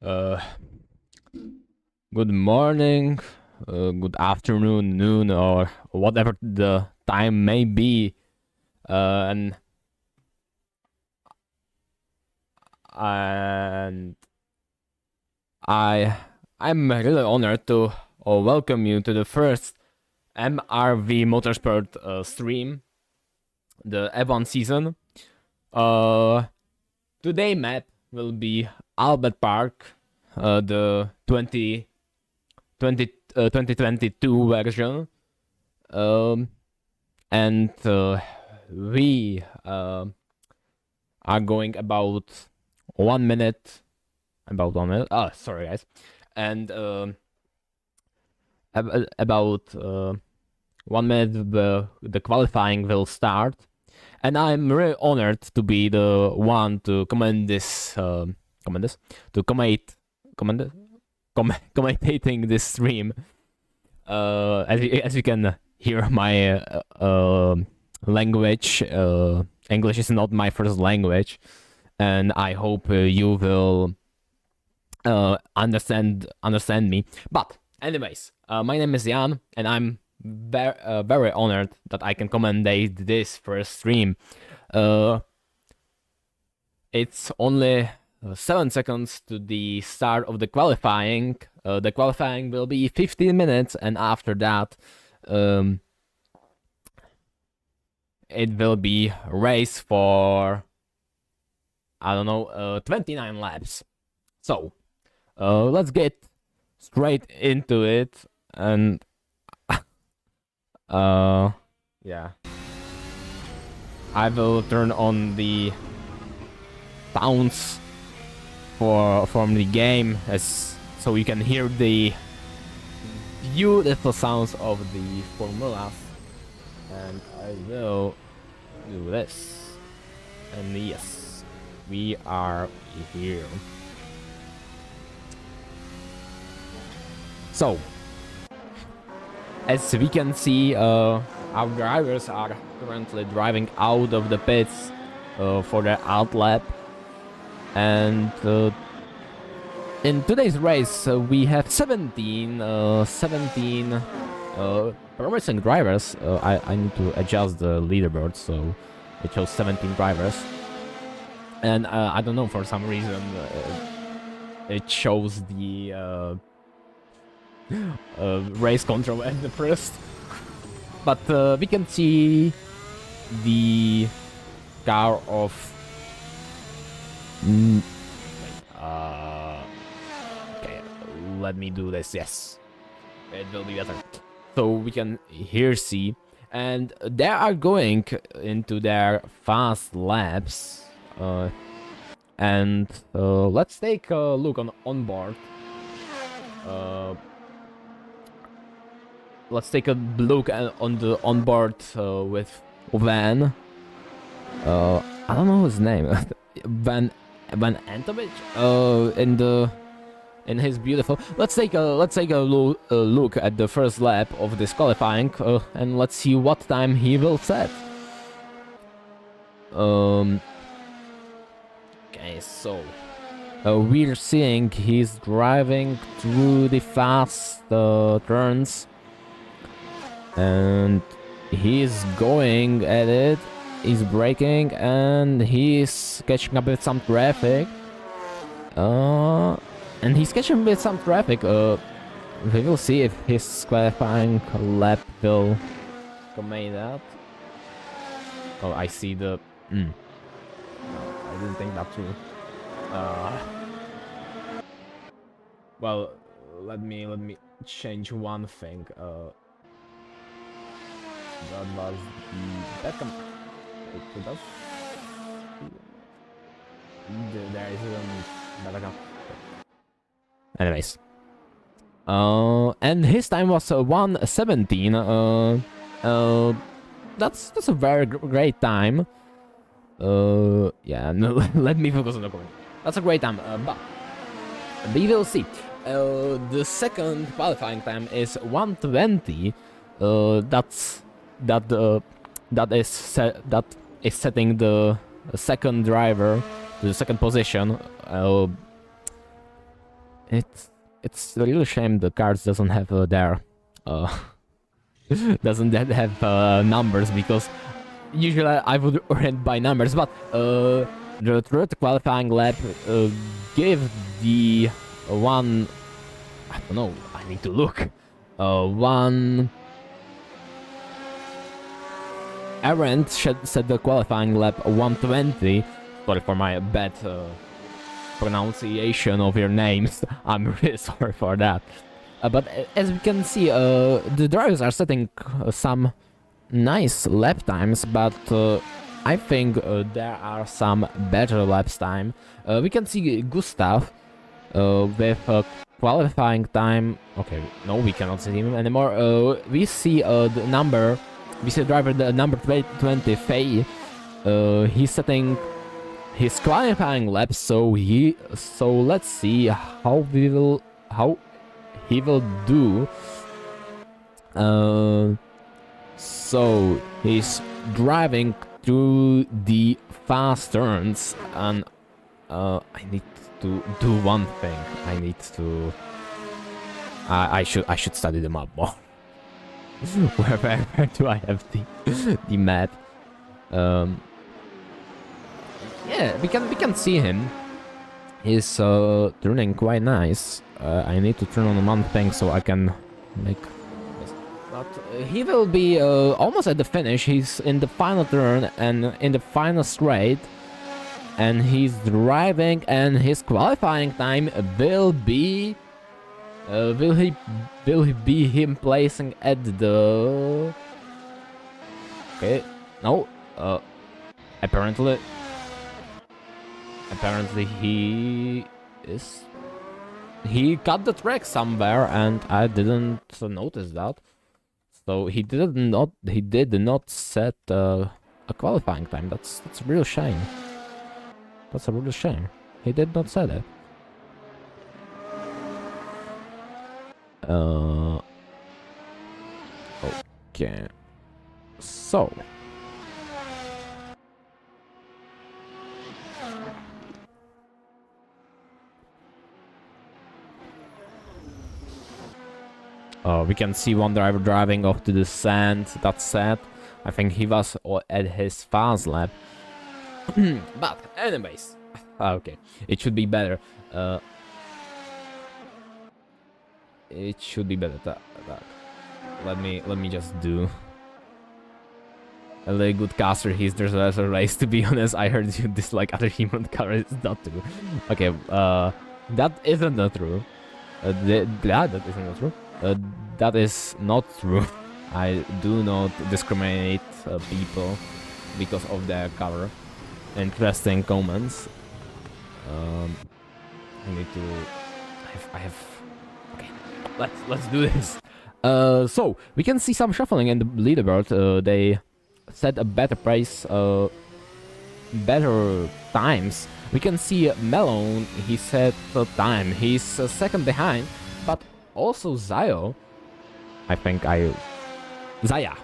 Uh, Good morning, good afternoon, noon, or whatever the time may be. And and I'm really honored to welcome you to the first MRV Motorsport stream, the F1 season. Today map will be Albert Park, the 2022 version. And we are going about 1 minute. About 1 minute. Oh, sorry, guys. And about 1 minute, the qualifying will start. And I'm really honored to be the one to commentating this stream. As you can hear, my language, English is not my first language, and I hope you will understand me. But anyways, my name is Jan, and I'm very honored that I can commentate this first stream. It's only 7 seconds to the start of the qualifying. The qualifying will be 15 minutes, and after that, it will be a race for, I don't know, 29 laps. So, let's get straight into it, and yeah, I will turn on the sounds from the game, so you can hear the beautiful sounds of the formulas. And I will do this, and yes, we are here. So, as we can see, our drivers are currently driving out of the pits for their out lap. And in today's race, we have 17 promising drivers. I need to adjust the leaderboard, so it shows 17 drivers. And I don't know, for some reason, it shows the race control at the first. But we can see the car of okay, let me do this. Yes, it will be better. So we can here see, and they are going into their fast laps. And let's take a look on board. Let's take a look on the onboard with Van. I don't know his name. Van Antovich. In his beautiful. Let's take a look at the first lap of this qualifying, and let's see what time he will set. Okay, so we're seeing he's driving through the fast turns, and he's going at it. He's braking, and he's catching up with some traffic. And he's catching with some traffic. We will see if his qualifying lap will make that. Oh, I see the. No, I didn't think that through. Well, let me change one thing. That was the Beckham. There is better. Anyways, and his time was 1:17. That's a very great time. Yeah, no, let me focus on the comment. That's a great time, but we will see. The second qualifying time is 1:20. That is setting the second driver to the second position. it's a real shame the cards doesn't have their uh doesn't that have numbers, because usually I would rent by numbers, but the third qualifying lap gave the one, I don't know, I need to look, one Arendt set the qualifying lap 120. Sorry for my bad pronunciation of your names. I'm really sorry for that. But as we can see, the drivers are setting some nice lap times, but I think there are some better lap time. We can see Gustav with qualifying time. Okay, no, we cannot see him anymore. We see the number. We see driver the number 20, Faye. He's setting his qualifying laps, so let's see how he will do. So he's driving through the fast turns, and I need to do one thing. I need to. I should study the map more. where do I have the map? Yeah, we can see him. He's turning quite nice. I need to turn on one thing so I can make this. But he will be almost at the finish. He's in the final turn and in the final straight, and he's driving, and his qualifying time will be. Will he be him placing at the? Okay, no. Apparently he is. He cut the track somewhere, and I didn't notice that. So he did not set a qualifying time. That's a real shame. That's a real shame. He did not set it. Okay. So. We can see one driver driving off to the sand. That's sad. I think he was at his fast lap. But anyways, okay, it should be better. It should be better. Let me just do a really good caster. There's a race. To be honest, I heard you dislike other human cars. It's not true. Okay, that isn't not true. That isn't true. That is not true. I do not discriminate people because of their cover. Interesting comments. I need to. I have. Okay, let's do this. So we can see some shuffling in the leaderboard. They set a better pace, better times. We can see Melon. He set the time. He's second behind, but also Zayo. Zaya.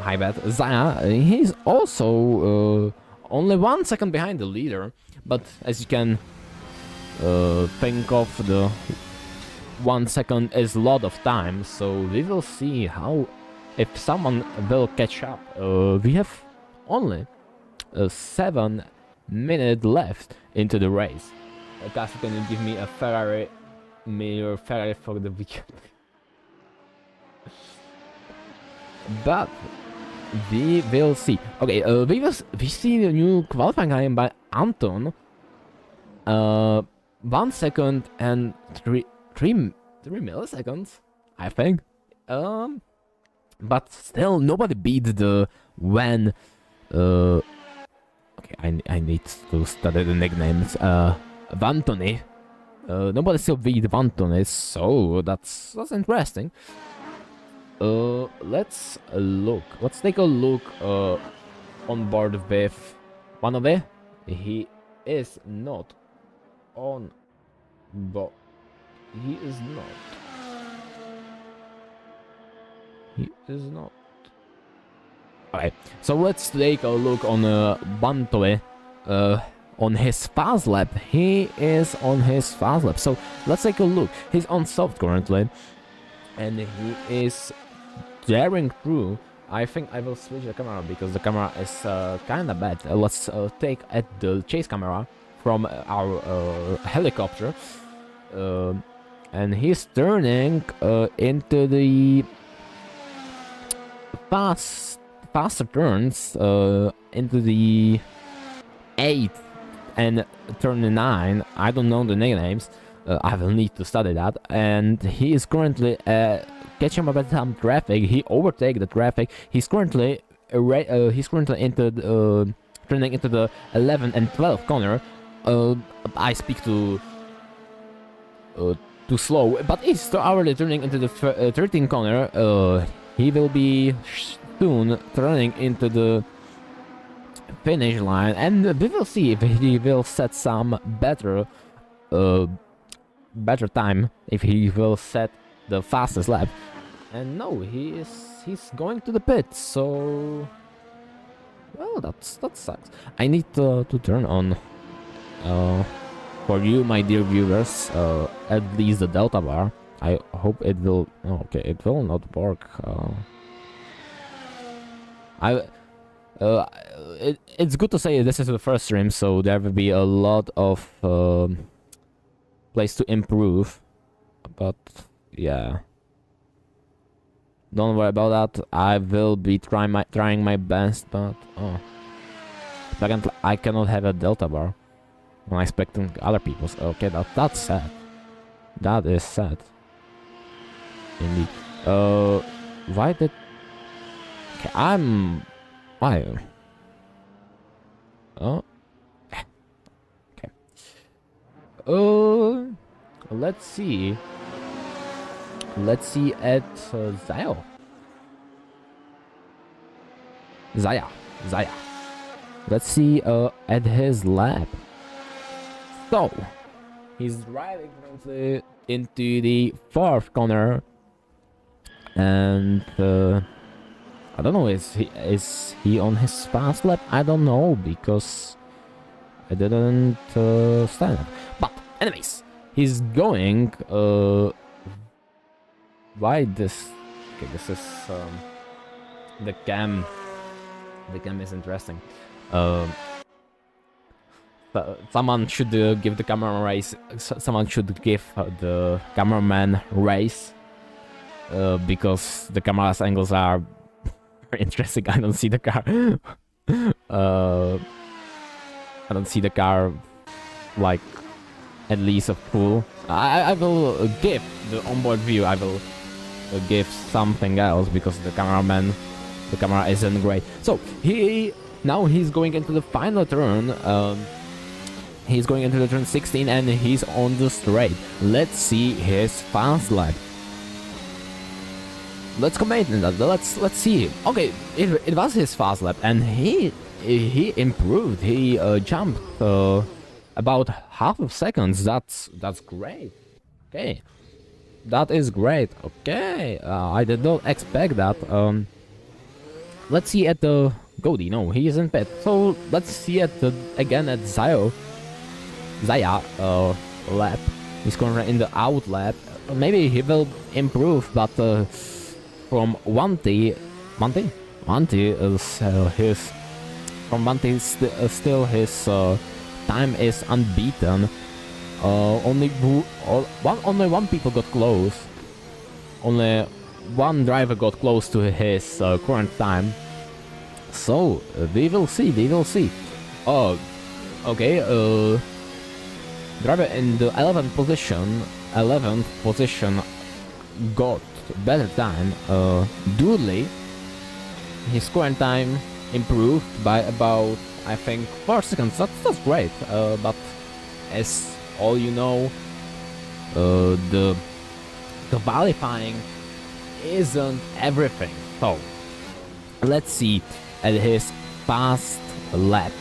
My bad. Zaya. He's also only 1 second behind the leader, but as you can think of, the 1 second is a lot of time, so we will see how, if someone will catch up. We have only 7 minutes left into the race. Cassie, can you give me a Ferrari for the weekend? But we will see. Okay, we see the new qualifying time by Anton. 1 second and 3 milliseconds, I think. But still, nobody beat the when. Okay, I need to study the nicknames. Vantoni. Nobody still beat Vantoni, so that's interesting. Let's look. Let's take a look on board with Manove. He is not on board. He is not. Okay, so let's take a look on Bantoe. on his fast lap. He is on his fast lap. So let's take a look. He's on soft currently, and he is daring through. I think I will switch the camera because the camera is kind of bad. Let's take at the chase camera from our helicopter, and he's turning into the faster turns into the 8 and turn 9. I don't know the nicknames. I will need to study that. And he is currently catching up with some traffic. He overtake the traffic. He's currently into the, turning into the 11 and 12 corner. I speak too slow, but he's already turning into the 13 corner. He will be soon turning into the finish line, and we will see if he will set some better time, if he will set the fastest lap. And no, he's going to the pit, so well, that sucks. I need to turn on for you, my dear viewers, at least the delta bar. I hope it will. Oh, okay, it will not work. It's good to say this is the first stream, so there will be a lot of place to improve. But yeah, don't worry about that. I will be trying my best. But oh, I cannot have a delta bar. I'm expecting other people's. Okay, that's sad. That is sad. Indeed. Why did? Okay, why? Oh. Okay. Let's see. Let's see at Zaya. Let's see at his lap. So he's driving into the 4th corner, and I don't know, is he on his fast lap? I don't know, because I didn't stand it. But anyways, he's going why this? Okay, this is the cam. The cam is interesting. Someone should give the camera race. Someone should give the cameraman race, because the camera's angles are very interesting. I don't see the car. I don't see the car like at least a full. I will give the onboard view. I will give something else because the camera isn't great. So now he's going into the final turn. He's going into the turn 16 and he's on the straight. Let's see his fast lap. Let's comment on that. Let's see. Okay, it was his fast lap and he improved. He jumped about half of seconds. That's great. Okay, that is great. Okay, I did not expect that. Let's see at the Goldie. No, he isn't pit. So let's see again at Zaya lap. He's currently in the out lap. Maybe he will improve, but from Wanty is still his time is unbeaten. Only one people got close. Only one driver got close to his current time. So we will see. Oh, okay. Driver in the 11th position got better time. Dudley, his current time improved by about, I think, 4 seconds. That's great. But as all you know, the qualifying isn't everything. So let's see at his fast lap.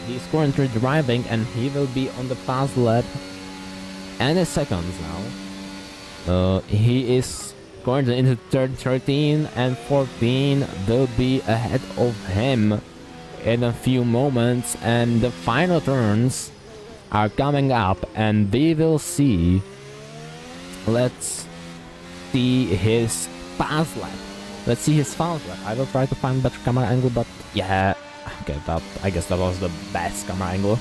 He's currently driving and he will be on the fast lap any seconds now. He is currently in the turn 13 and 14. They'll be ahead of him. in a few moments, and the final turns are coming up, and we will see. Let's see his fast lap. Let's see his fast lap. I will try to find better camera angle, but yeah, okay, I guess that was the best camera angle.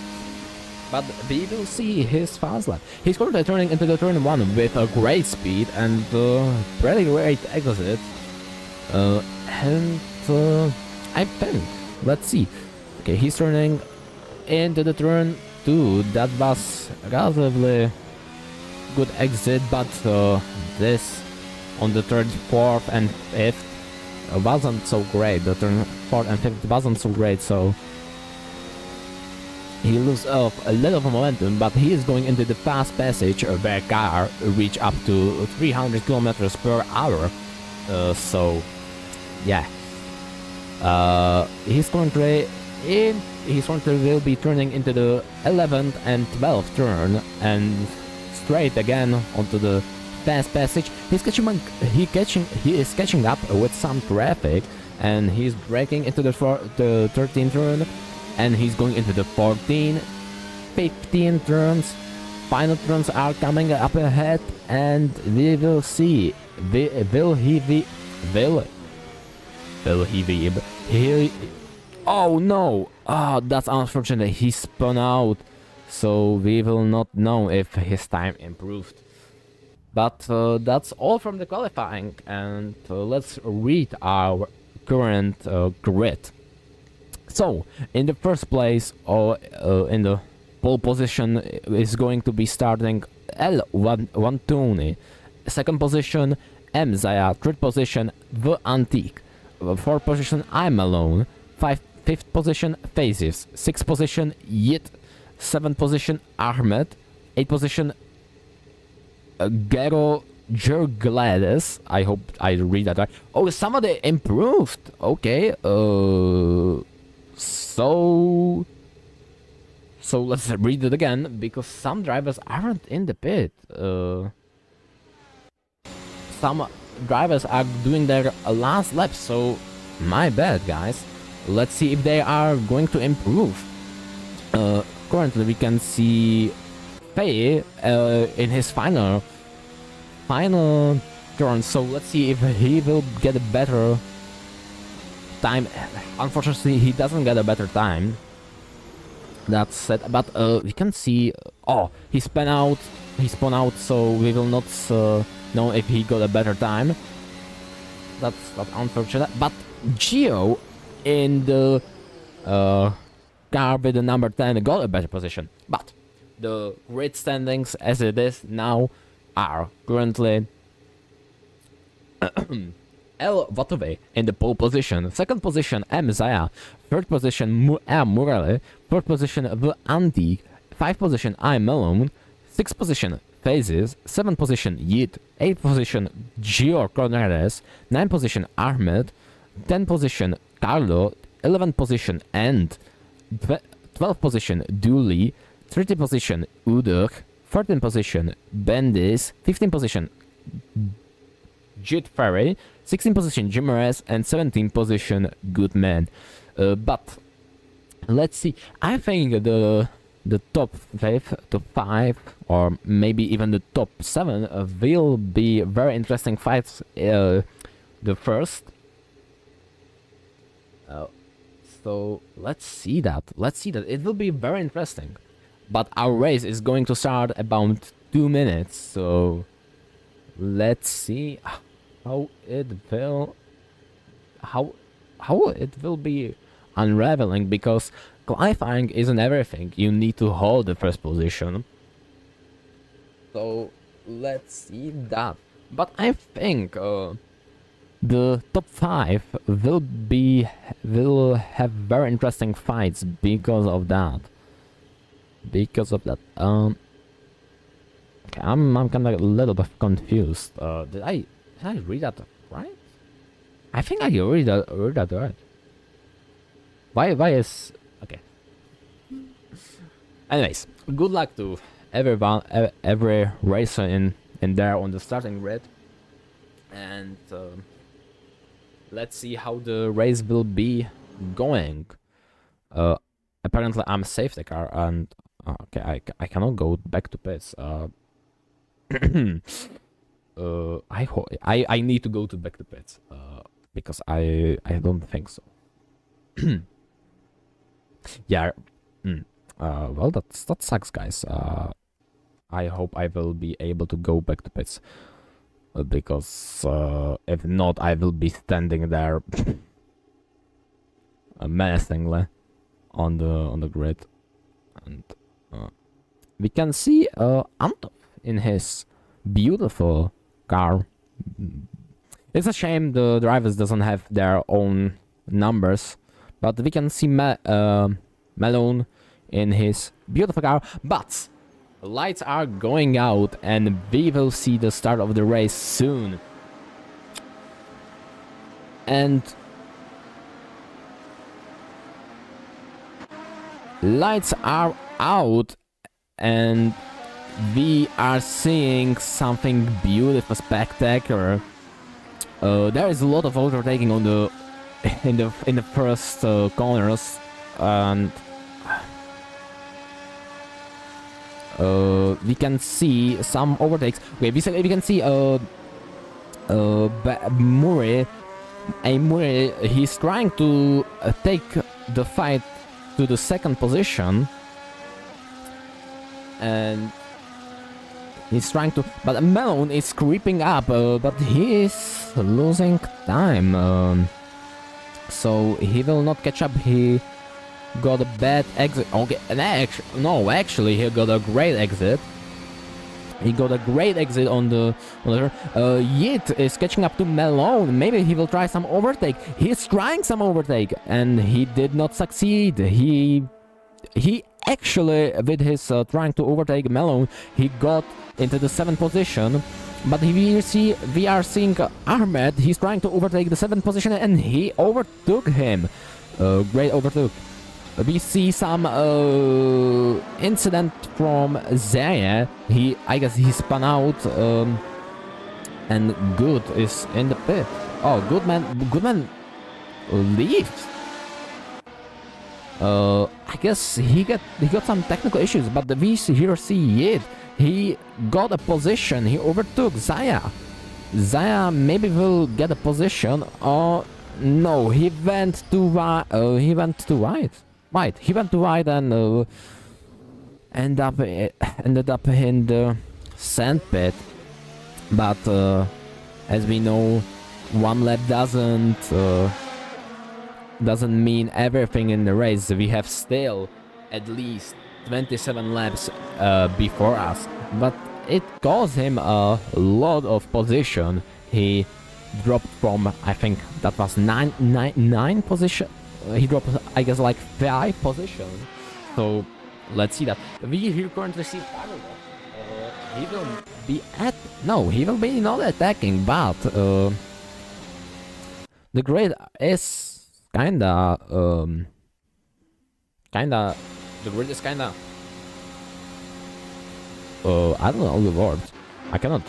But we will see his fast lap. He's currently turning into the turn 1 with a great speed and pretty great exit. I think, let's see. Okay, he's turning into the turn 2. That was relatively good exit, but this on the third, fourth, and fifth wasn't so great. The turn 4th and 5th wasn't so great, so he loses a little of momentum, but he is going into the fast passage where car reach up to 300 kilometers per hour. So yeah, he's currently will be turning into the 11th and 12th turn and straight again onto the fast passage. He is catching up with some traffic, and he's braking into the 13th turn, and he's going into the 14, 15 turns. Final turns are coming up ahead, and we will see. Will he be? Oh no! Oh, that's unfortunate. He spun out, so we will not know if his time improved. But that's all from the qualifying, and let's read our current grid. So, in the first place, in the pole position is going to be starting L1 Tony. Second position, M Zaya. Third position, The Antique. Fourth position, I'm Alone. Fifth position, Phases. Sixth position, Yit. Seventh position, Ahmed. Eighth position, Gero Jerglades. I hope I read that right. Oh, somebody improved. Okay. So let's read it again, because some drivers aren't in the pit. Some drivers are doing their last lap, so my bad, guys. Let's see if they are going to improve. Currently we can see Faye in his final turn, so let's see if he will get a better time. Unfortunately, he doesn't get a better time. That's it. But we can see. Oh, he spun out. So we will not know if he got a better time. That's unfortunate. But Gio in the car with the number 10 got a better position. But the grid standings as it is now are currently El Vatove in the pole position, second position M Zaya, third position M Murale, fourth position The Antique, fifth position I'm Melon, sixth position Phases, seventh position Yit, eighth position Gio Cornales, ninth position Ahmed, 10th position Carlo, 11th position and 12th position Dooley, 13th position Udur, 14th position Bendis, 15th position Jit Ferry, 16th position Jimenez, and 17th position Goodman. But let's see. I think the top 5, or maybe even the top 7 will be very interesting fights. The first. So let's see that. It will be very interesting. But our race is going to start about 2 minutes. So let's see how it will be unraveling, because qualifying isn't everything. You need to hold the first position. So let's see that. But I think the top 5 will have very interesting fights because of that. Okay, I'm kind of a little bit confused. Did I read that right? I think I read that right. Why is okay? Anyways, good luck to everyone, every racer in there on the starting grid, and let's see how the race will be going. Apparently I'm a safety car, and okay, I cannot go back to pits. I need to go to back to pits. Because I don't think so. Yeah. Well, that sucks, guys. I hope I will be able to go back to pits. Because if not, I will be standing there menacingly on the grid, and we can see Antov in his beautiful car. It's a shame the drivers doesn't have their own numbers, but we can see Malone in his beautiful car. But lights are going out, and we will see the start of the race soon. And lights are out, and we are seeing something beautiful, spectacular. There is a lot of overtaking on the in the first corners, and we can see some overtakes. Okay, we can see Murray. Murray, he's trying to take the fight to the second position, and he's trying to, but Malone is creeping up, but he is losing time, so he will not catch up. He got a bad exit. Okay, and actually he got a great exit. He got a great exit on the Yit is catching up to Malone. Maybe he will try some overtake. He's trying some overtake, and he did not succeed. He actually, with his trying to overtake Malone, he got into the 7th position. But we are seeing Ahmed. He's trying to overtake the 7th position, and he overtook him. Great overtook. We see some incident from Zaya. I guess he spun out, and Good is in the pit. Oh, Goodman leaves. I guess he got some technical issues, but we here see it. He got a position. He overtook Zaya. Zaya maybe will get a position. Oh no, he went to right. He went to right. Right, he went to right and ended up in the sand pit. But as we know, one lap doesn't mean everything in the race. We have still at least 27 laps before us, but it cost him a lot of position. He dropped from, I think that was nine position. He dropped, I guess, like 5 positions. So let's see that. We here currently see Pavel. He will be he will be not attacking, but the grid is kinda the grid is kinda I don't know the word. I cannot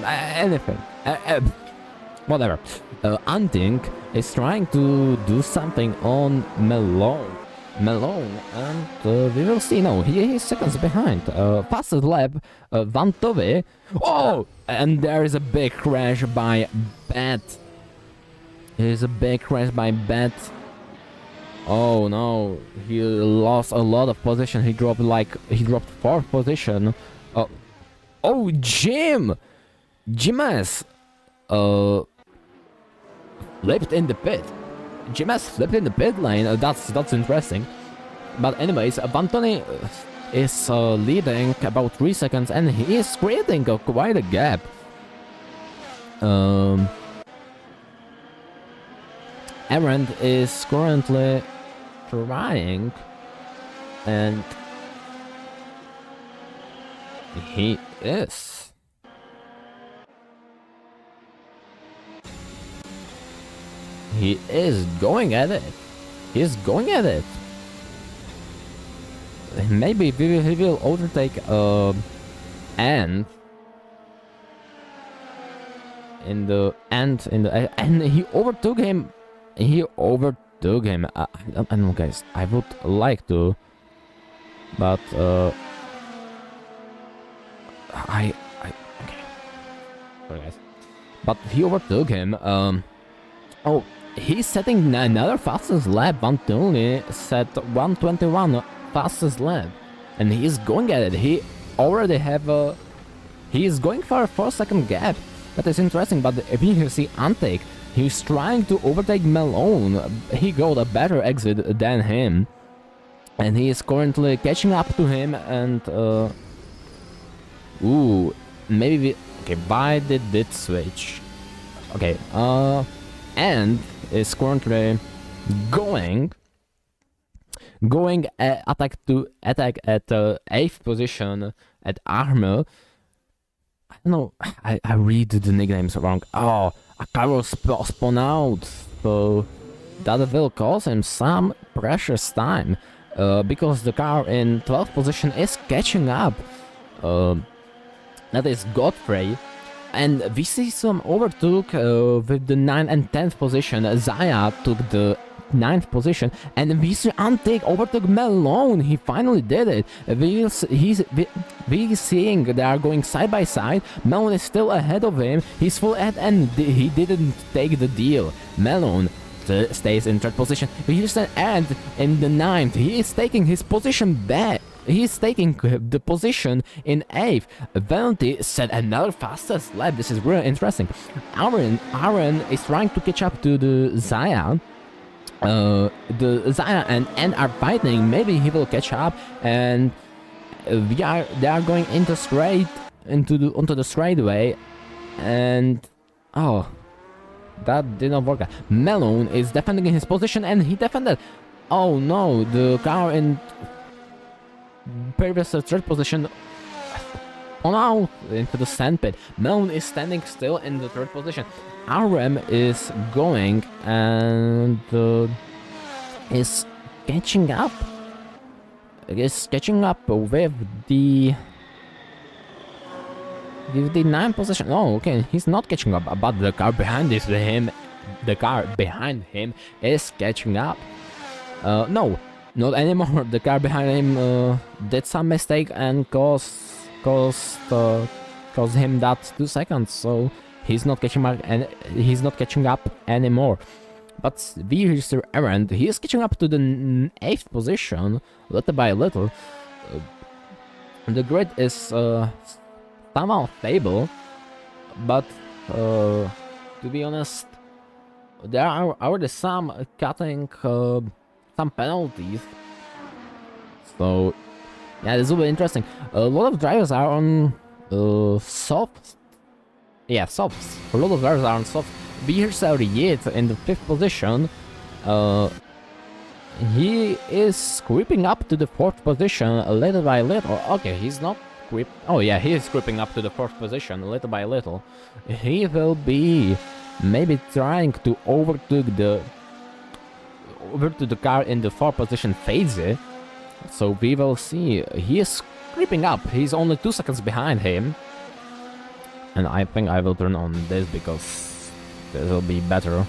anything. Whatever. Anting is trying to do something on Malone, and we will see. No, he is seconds behind. Fastest lap, Vantovi. Oh, and there is a big crash by Bet. There is a big crash by Bet. Oh no, he lost a lot of position. He dropped 4th position. Oh, Jimas. Flipped in the pit. Jim has flipped in the pit lane. That's interesting. But anyways, Vantoni is leading about 3 seconds, and he is creating quite a gap. Errand is currently trying, and he is. He is going at it. He's going at it. Maybe he will overtake and in the end and he overtook him. He overtook him. I don't know, guys. I would like to, but okay. Sorry, guys. But he overtook him. Oh, he's setting another fastest lap. Vantoni set 121 fastest lap, and he's going at it. He already have a. He is going for a 4-second gap. That is interesting. But if you see Antec, he's trying to overtake Malone. He got a better exit than him, and he is currently catching up to him. And ooh, maybe we. Okay, why did it switch? Okay, and is currently going attack at 8th position at Armor. I don't know, I read the nicknames wrong. Oh, a car will spawn out, so that will cause him some precious time, because the car in 12th position is catching up. That is Godfrey. And we see some overtook with the 9th and 10th position. Zaya took the 9th position, and we see Antec overtook Malone. He finally did it. We seeing they are going side by side. Malone is still ahead of him. He's full ahead, and he didn't take the deal. Malone stays in 3rd position. Here's an end in the 9th. He is taking his position back. He's taking the position in 8th. Valenti set another fastest lap. This is really interesting. Aaron is trying to catch up to the Zaya. The Zaya and are fighting. Maybe he will catch up, and they are going onto the straightaway, and oh, that did not work. Malone is defending his position, and he defended. Oh no, the car in previous 3rd position on out into the sandpit. Malone is standing still in the 3rd position. RM is going and is catching up. Is catching up with the 9th position. Oh, okay, he's not catching up, but the car behind him. The car behind him is catching up. No. Not anymore. The car behind him did some mistake and caused him that 2 seconds. So he's not catching up anymore. But we see Aaron. He is catching up to the 8th position, little by little. The grid is somehow stable, but to be honest, there are already some cutting. Some penalties, so yeah, this will be interesting. A lot of drivers are on softs. Yeah, softs. A lot of drivers are on softs. Here's Riet in the 5th position. He is creeping up to the 4th position little by little. Okay, he's not creep. Oh yeah, he is creeping up to the 4th position little by little. He will be maybe trying to overtake the car in the 4th position, Fadze. So we will see. He is creeping up. He's only 2 seconds behind him. And I think I will turn on this because this will be better.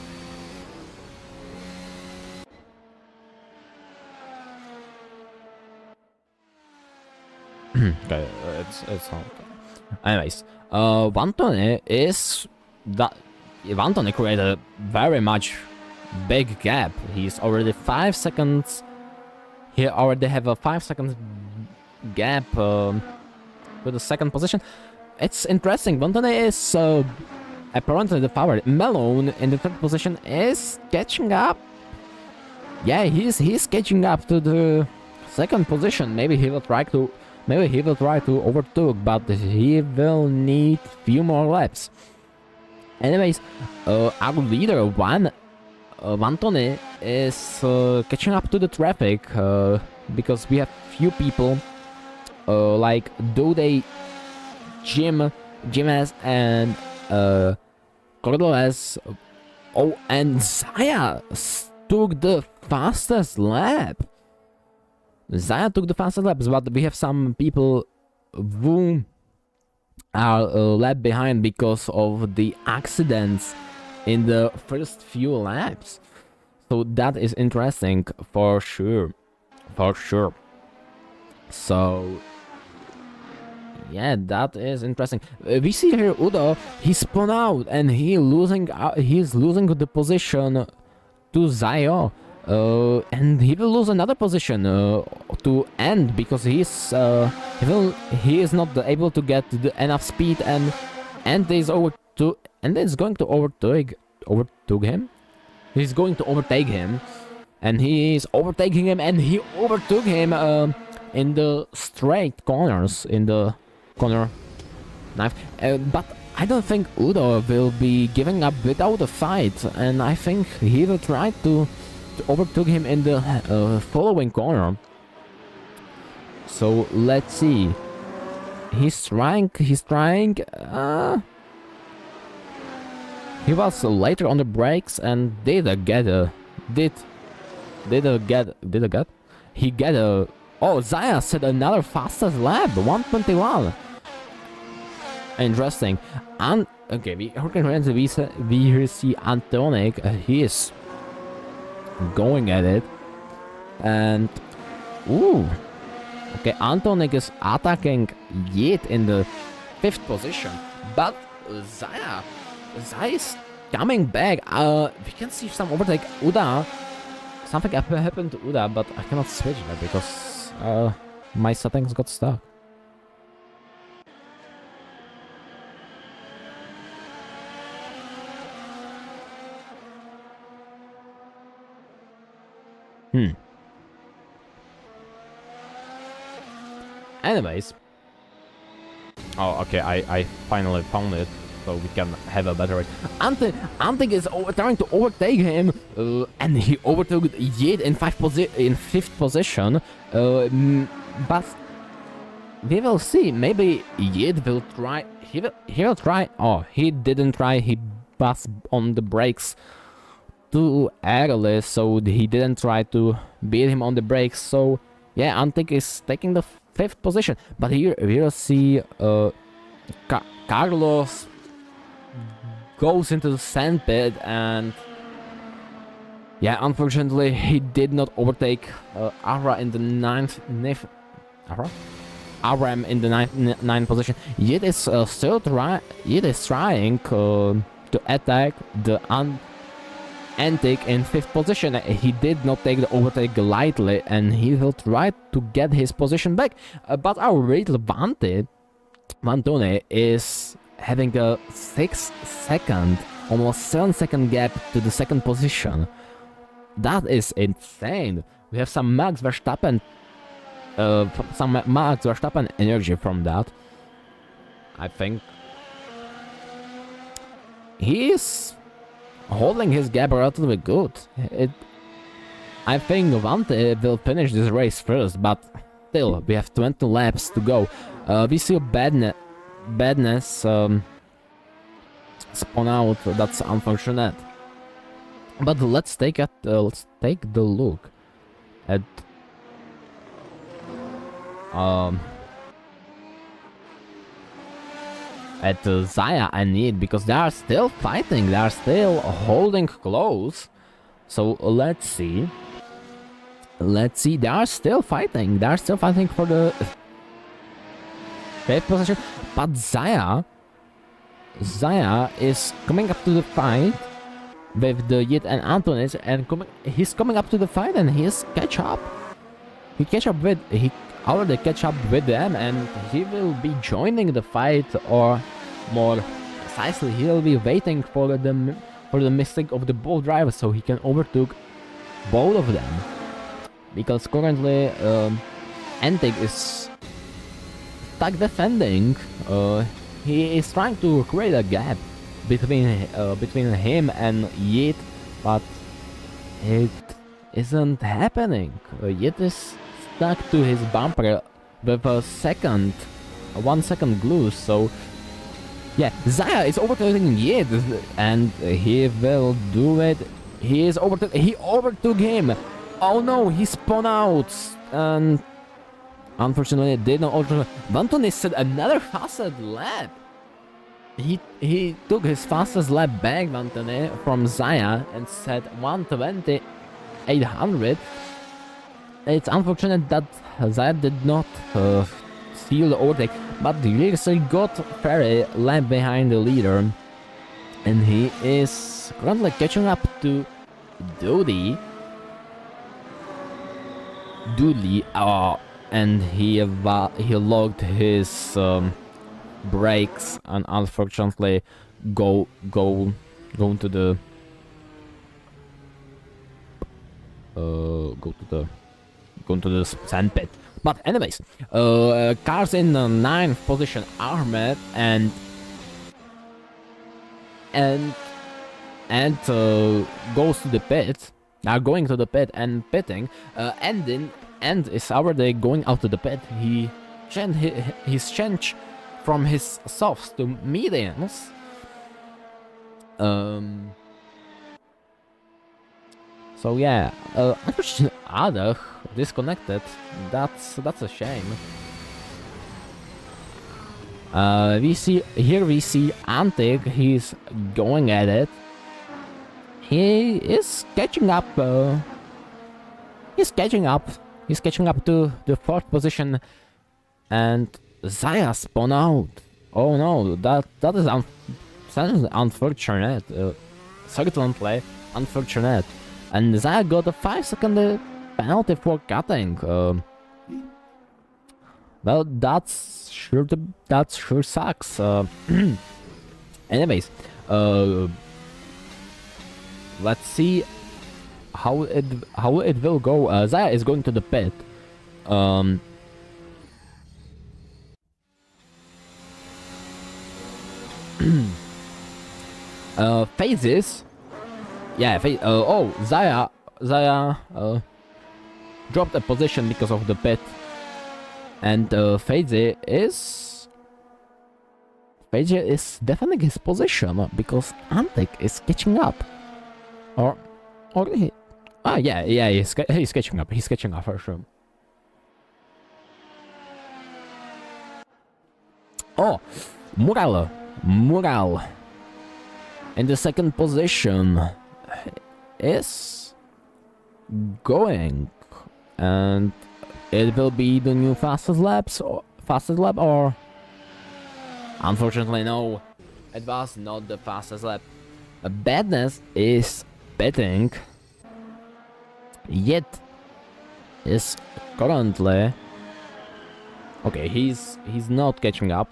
Okay, it's okay. Anyways, Vantoni is that Vantoni created very much big gap. He's already 5 seconds. He already have a 5 seconds gap with the 2nd position. It's interesting. Vantoni is apparently the favorite. Malone in the 3rd position is catching up. Yeah, he's catching up to the 2nd position. Maybe he will try to overtake, but he will need few more laps. Anyways, our leader Vantoni is catching up to the traffic because we have few people like Dode, Jimenez, and Cordoles. Oh, and Zaya took the fastest lap. Zaya took the fastest laps, but we have some people who are left behind because of the accidents in the first few laps. So that is interesting for sure. For sure. So yeah, that is interesting. We see here Udo, he spun out and he's losing the position to Zayo. And he will lose another position to end because he is not able to get enough speed, and is going to overtake him. He's going to overtake him, and he is overtaking him, and he overtook him in the straight corners, in the corner knife. But I don't think Udo will be giving up without a fight, and I think he will try to overtook him in the following corner. So let's see. He's trying. He was later on the brakes and He get a. Oh, Zaya set another fastest lap, 1:21. Interesting. And okay, we here see Antonik. He is going at it, and okay, Antonik is attacking Yet in the 5th position, but Zaya is coming back. We can see some overtake. Uda, something happened to Uda, but I cannot switch that because my settings got stuck. Anyways. Oh, okay, I finally found it, so we can have a better rate. Antik is trying to overtake him, and he overtook Yid in 5th position. But we will see. Maybe Yid will try. He will try. Oh, he didn't try. He was on the brakes too early, so he didn't try to beat him on the brakes. So yeah, Antik is taking the 5th position. But here we'll see Carlos goes into the sandpit, and yeah, unfortunately he did not overtake Ara in the 9th. Aram in the 9th position. Yet is still trying to attack the Antik in 5th position. He did not take the overtake lightly, and he will try to get his position back. But our little Vantone is having a 6-second, almost 7-second gap to the 2nd position. That is insane. We have some Max Verstappen energy from that. I think he is holding his gap relatively good. I think Vante will finish this race first, but still, we have 20 laps to go. We see a badness spawn out. That's unfortunate. But let's take the look at Zaya and Need, because they are still fighting, they are still holding close. So let's see, they are still fighting for the 5th position. But Zaya is coming up to the fight with the Yit and Antonis, and he's coming up to the fight, and he already catch up with them, and he will be joining the fight, or more precisely, he will be waiting for the mistake of the both drivers so he can overtake both of them. Because currently Antik is stuck defending. He is trying to create a gap between him and Yit, but it isn't happening. Yit is stuck to his bumper with a 1 second glue. So yeah, Zaya is overtaking Yid, and he will do it. He overtook him. Oh no, he spun out, and unfortunately did not overtake. Vantonis said another fastest lap. He took his fastest lap back, Vantone, from Zaya, and said 1:20 800. It's unfortunate that Zaya did not steal the overtake, but Yurisi got very lap behind the leader, and he is currently catching up to Doody, and he logged his brakes and unfortunately go to the sandpit. But anyways, cars in the 9th position are met and goes to the pit. Are going to the pit and pitting. And is already going out to the pit. He's changed from his softs to mediums. So yeah, unfortunately, Adach disconnected. That's a shame. We see Antic. He's going at it. He is catching up. He's catching up to the 4th position, and Zaya spun out. Oh no, that is unfortunate. Certainly unfortunate. And Zaya got a 5-second penalty for cutting. Well, that's sure sucks. Anyways, let's see how it will go. Zaya is going to the pit. Phases. Yeah, Zaya dropped a position because of the pit, and Phase is defending his position because Antic is catching up, or he. Yeah, he's catching up. He's catching up for sure. Oh, Mural in the 2nd position is going, and it will be the new fastest lap, or unfortunately no, it was not the fastest lap. Badness is betting, yet is currently okay. He's not catching up.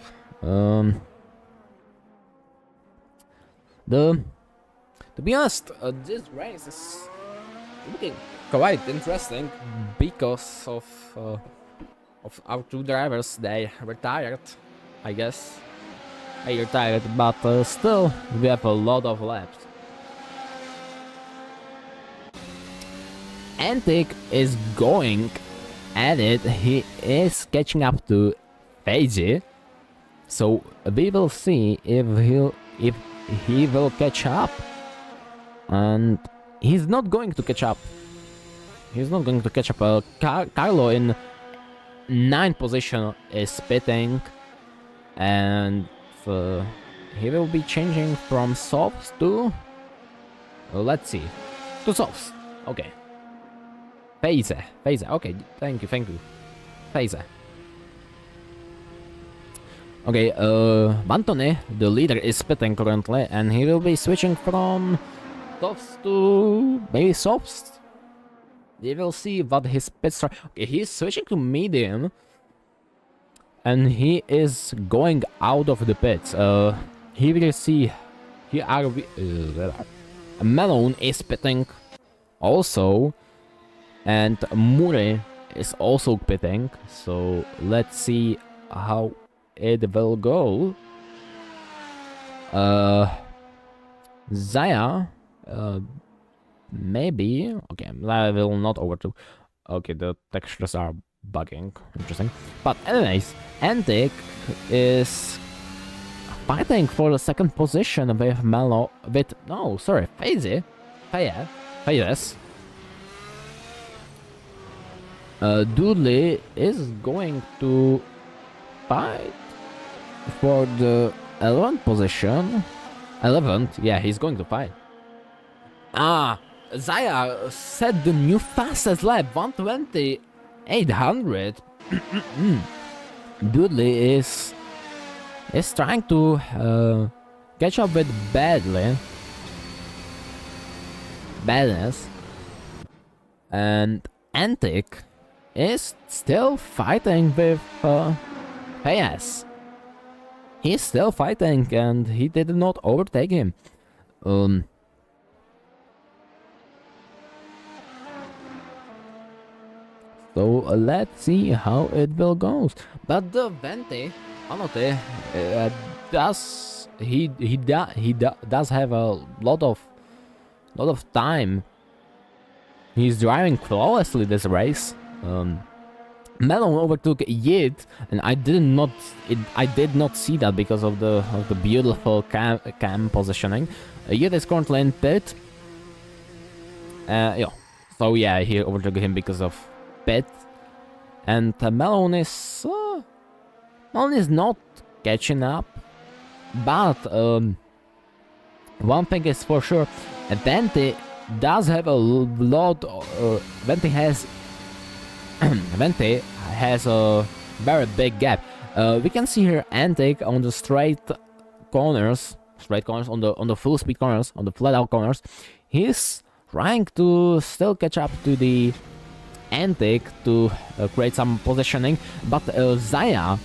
To be honest, this race is looking quite interesting because of our 2 drivers. They retired, I guess. They retired, but still we have a lot of laps. Antic is going at it. He is catching up to Feiji, so we will see if he will catch up. And he's not going to catch up. Carlo in 9th position is pitting, and he will be changing from softs to let's see, to softs. Okay. Phase. Okay, thank you. Phase. Okay, Bantone, the leader, is pitting currently, and he will be switching from softs to maybe softs. We will see what his pits are. Okay, he's switching to medium, and he is going out of the pits. He will see. Melon is pitting also, and Mure is also pitting. So let's see how it will go. Zaya, maybe. Okay, I will not overdo. Okay, the textures are bugging. Interesting. But anyways, Antic is fighting for the 2nd position with Phase. Doodley is going to fight for the 11th position. 11th, yeah, he's going to fight. Zaya set the new fastest lap, 1:20.800. Dudley is trying to catch up with Badness, and Antic is still fighting with Hayes. He's still fighting, and he did not overtake him. So let's see how it will go. But the Vente, honestly, does have a lot of time. He's driving flawlessly this race. Melon overtook Yid, and I did not see that because of the beautiful cam positioning. Yid is currently in pit. Yeah. So yeah, he overtook him because of pit, and Melon is not catching up. But one thing is for sure, Vente does have a lot. Vente has a very big gap. We can see here Antic on the straight corners on the full speed corners, on the flat out corners. He's trying to still catch up to the Antic to create some positioning, but Zaya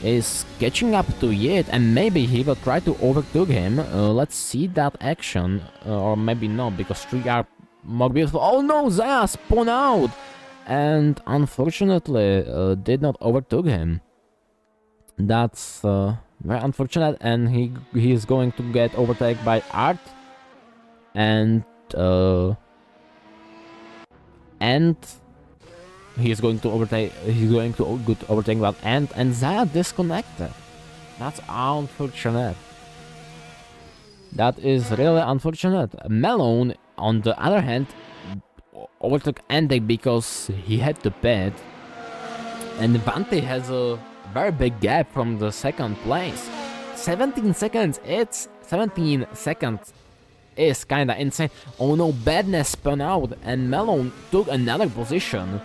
is catching up to Yid, and maybe he will try to overtake him. Let's see that action, or maybe not, because 3 are more beautiful. Oh no, Zaya spun out, and unfortunately did not overtake him. That's very unfortunate, and he is going to get overtaken by Art, and he's going to overtake that and Zaya disconnected. That's unfortunate. That is really unfortunate. Melon, on the other hand, overtook Antic because he had to pit, and Vante has a very big gap from the second place. 17 seconds. It's 17 seconds. Is kinda insane. Oh no, Badness spun out, and Melon took another position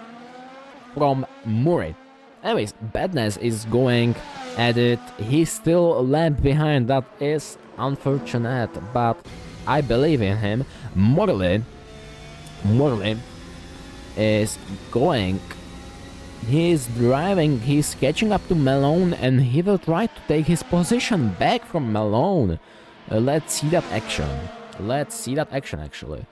from Murray. Anyways, Badness is going at it. He's still a lap behind. That is unfortunate, but I believe in him. Morley is going. He's driving. He's catching up to Malone, and he will try to take his position back from Malone. Let's see that action. Actually.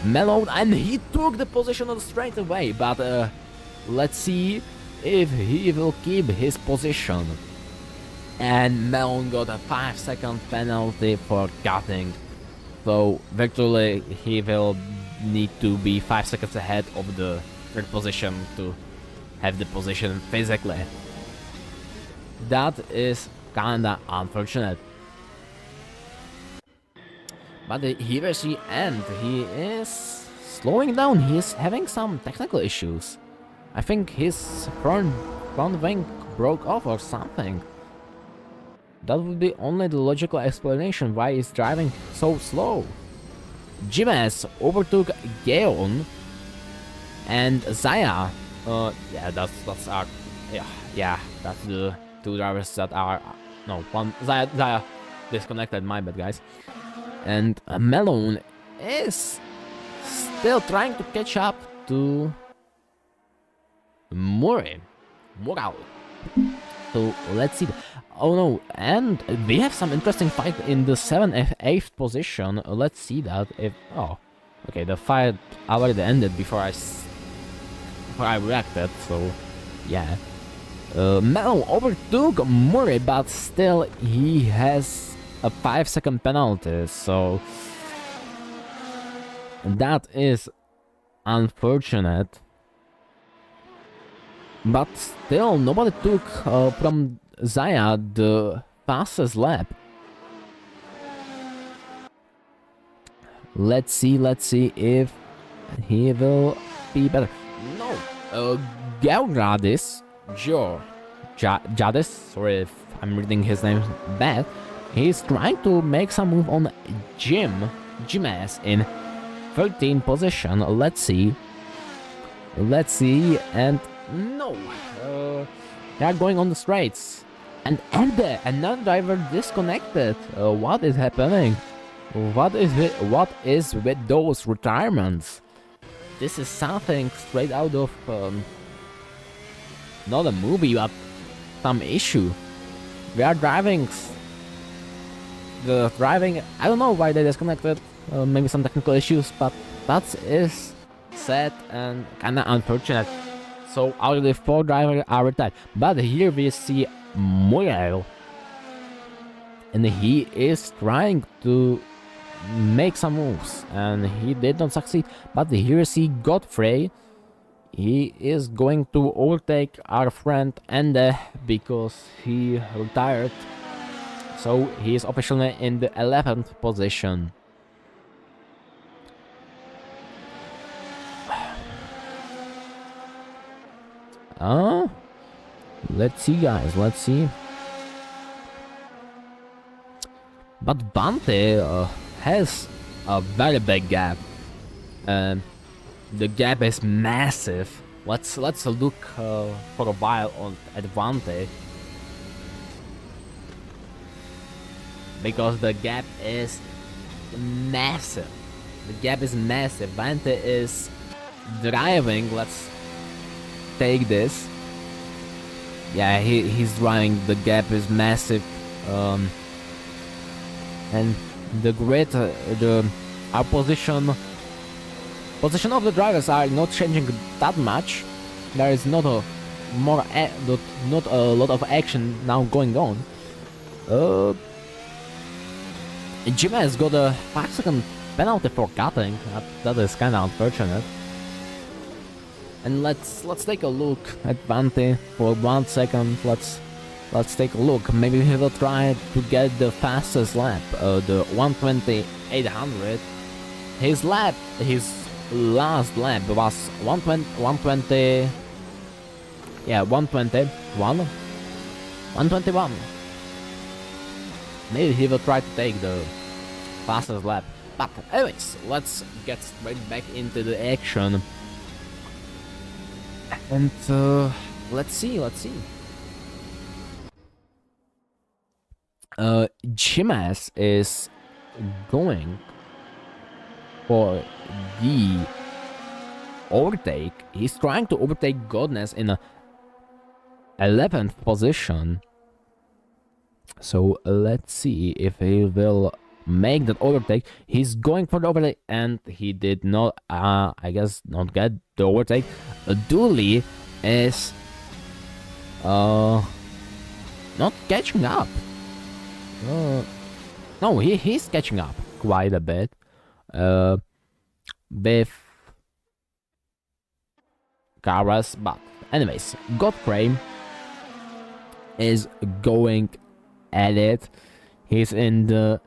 Malone, and he took the position straight away, but let's see if he will keep his position. And Malone got a 5-second penalty for cutting, so virtually he will need to be 5 seconds ahead of the third position to have the position physically. That is kinda unfortunate. But here we see End. He is slowing down. He is having some technical issues. I think his front wing broke off or something. That would be only the logical explanation why he's driving so slow. Jimenez overtook Gaon and Zaya. That's the two drivers that are Zaya disconnected. My bad, guys. And Melon is still trying to catch up to Murray. So let's see. Oh no, and we have some interesting fight in the 7th, 8th position. Let's see that. Okay, the fight already ended before I reacted. So yeah, Melon overtook Murray, but still he has a 5-second penalty, so that is unfortunate. But still, nobody took from Zaya the fastest lap. Let's see if he will be better. No, Jadis, sorry if I'm reading his name bad. He's trying to make some move on Jimenez in 13th position. Let's see. And no, they are going on the straights. And another driver disconnected. What is happening? What is with those retirements? This is something straight out of not a movie, but some issue. We are driving. I don't know why they disconnected. Maybe some technical issues, but that is sad and kinda unfortunate. So already 4 drivers are retired. But here we see Moyel, and he is trying to make some moves, and he did not succeed. But here we see Godfrey. He is going to overtake our friend Ende because he retired. So he is officially in the 11th position. Let's see, guys. Let's see. But Bante has a very big gap. The gap is massive. Let's look for a while on Advante, because the gap is massive. The gap is massive. Vante is driving. Let's take this. Yeah, he's driving. The gap is massive. And the grid, our position of the drivers are not changing that much. There is not a lot of action now going on. Jim has got a 5-second penalty for cutting. That is kind of unfortunate. And let's take a look at Vante for 1 second. Let's take a look. Maybe he will try to get the fastest lap, the 1:20.800. His last lap was 1:20. Yeah, 1:21. Maybe he will try to take the fastest lap. But anyways, let's get straight back into the action. And let's see. Jimas is going for the overtake. He's trying to overtake Godness in a 11th position. So let's see if he will make that overtake. He's going for the overtake, and he did not, I guess, not get the overtake. Dooley is not catching up. No, he's catching up quite a bit with Karas. But anyways, Godfrey is going at it. He's in the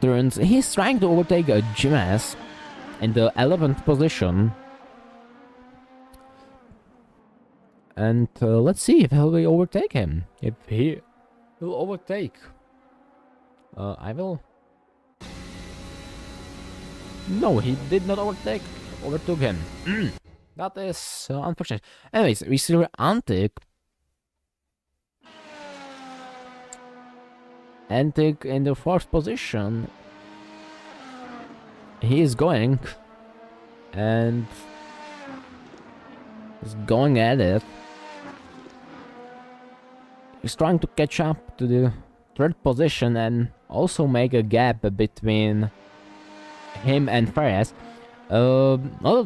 turns. He's trying to overtake Jimenez in the 11th position. And let's see if he'll overtake him. If he will overtake, I will. No, he did not overtook him. That is unfortunate. Anyways, we see Antic in the 4th position. He is going and is going at it. He's trying to catch up to the 3rd position and also make a gap between him and Perez. Not a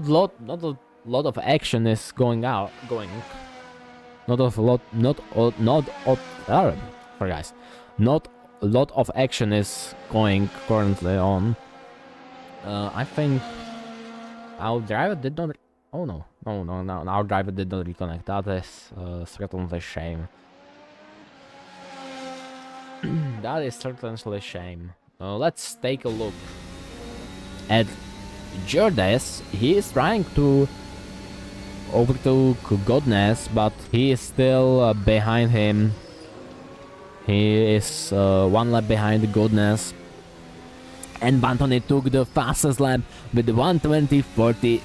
lot of action is going. Not a lot of action is going currently on. I think our driver did not. Oh no! Our driver did not reconnect. That is certainly a shame. That is certainly a shame. Let's take a look at Jordes. He is trying to overtake Godness, but he is still behind him. He is 1 lap behind Godness. And Bantoni took the fastest lap with 120, 40,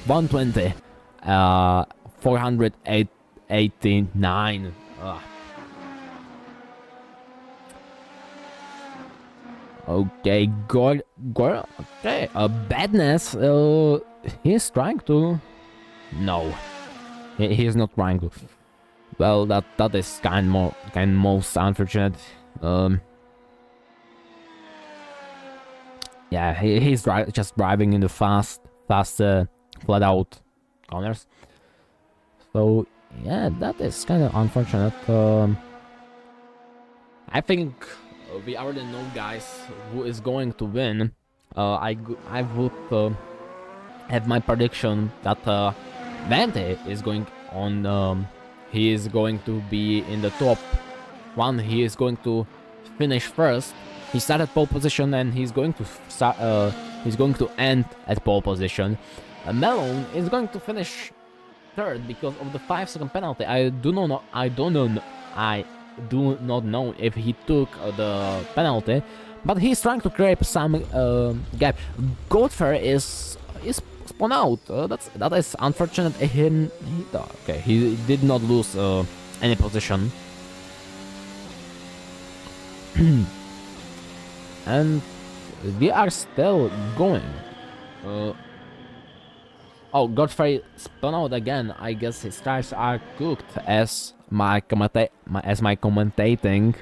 120, 489. Okay, okay, Badness, he's trying to... No, he's not trying to. Well, that is kind most unfortunate. Yeah, he's just driving in the fast, flat out corners. So yeah, that is kind of unfortunate. I think we already know, guys, who is going to win. I would have my prediction that Vente is going on. He is going to be in the top one. He is going to finish first. He started pole position and he's going to end at pole position. Melon is going to finish third because of the 5-second penalty. I do not know if he took the penalty, but he's trying to create some gap. Godfrey is spun out. That is unfortunate. He did not lose any position. And we are still going. Oh, Godfrey spun out again. I guess his tires are cooked as my commentating.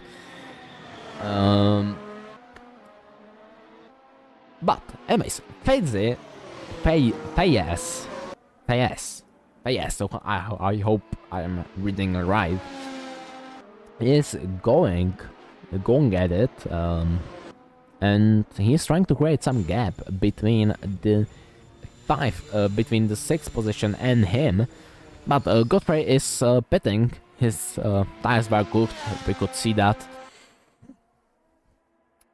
But anyways, Fayez. So I hope I am reading right. Is going at it. And he's trying to create some gap between the between the 6th position and him, but Godfrey is pitting. His tires were cooked. We could see that.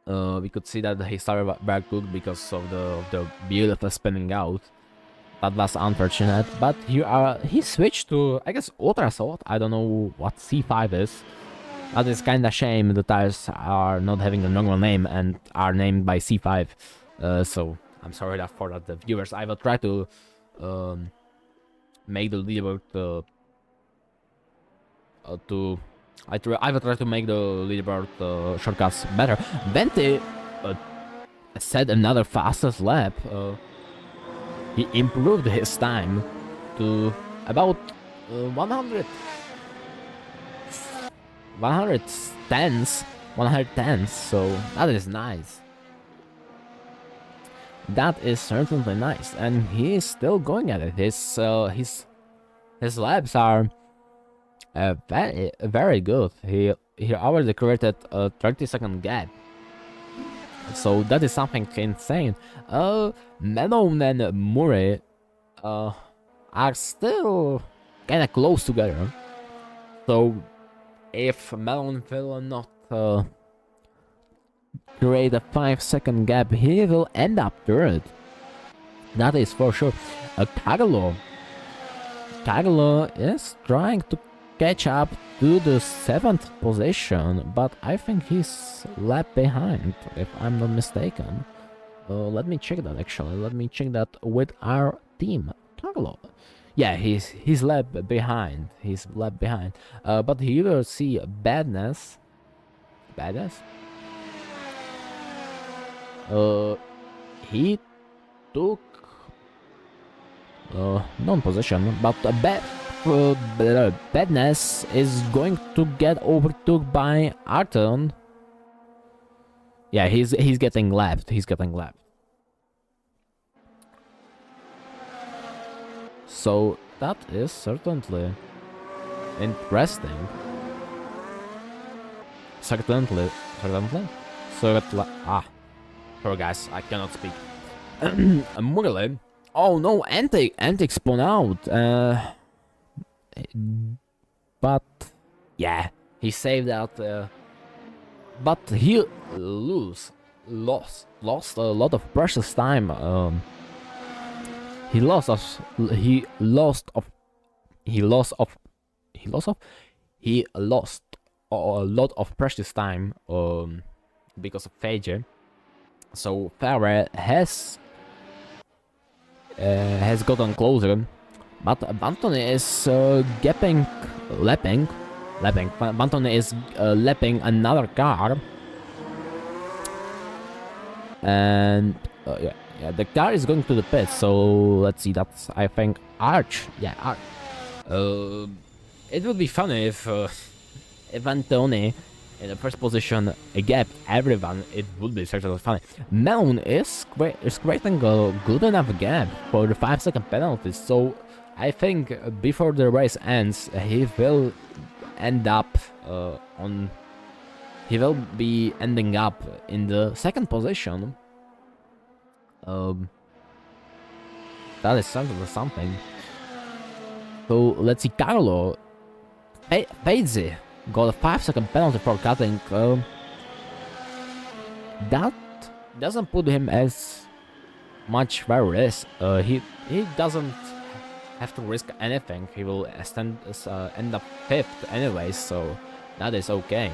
His tires were cooked because of the beautiful spinning out. That was unfortunate. But he switched to, I guess, Ultrasoft. I don't know what C5 is. That is kinda shame. The tires are not having a normal name and are named by C5. So I'm sorry for that, the viewers. I will try to make the leaderboard I will try to make the leaderboard shortcuts better. Vente set another fastest lap. He improved his time to about 110s, so that is nice. That is certainly nice, and he is still going at it. His laps are very good. He already created a 30-second gap, so that is something insane. Melon and Murray are still kinda close together, so if Melon will not create a 5-second gap, he will end up third. That is for sure. Kagalo is trying to catch up to the 7th position, but I think he's lap behind, if I'm not mistaken. Let me check that actually. Let me check that with our team. Kagalo. Yeah, he's lap behind. But here you see Badness. He took non-position, but Badness is going to get overtook by Arton. Yeah, he's getting lapped. So that is certainly interesting. Certainly. Sorry guys, I cannot speak. Murley. Oh no, Antic spun out. But yeah, he saved that. But he lost a lot of precious time. He lost a lot of precious time because of failure. So Ferrer has gotten closer, but Bantoni is lapping. Bantoni is lapping another car, and the car is going to the pit. So let's see. That's, I think, Arch. Yeah, Arch. It would be funny if Antoni in the first position gapped everyone. It would be certainly funny. Melon is creating a good enough gap for the 5-second penalty. So I think before the race ends, he will end up he will be ending up in the second position. That is certainly something. So let's see, Carlo Paizzi got a 5-second penalty for cutting. That doesn't put him as much where it is. He doesn't have to risk anything. He will end up 5th anyway, so that is okay.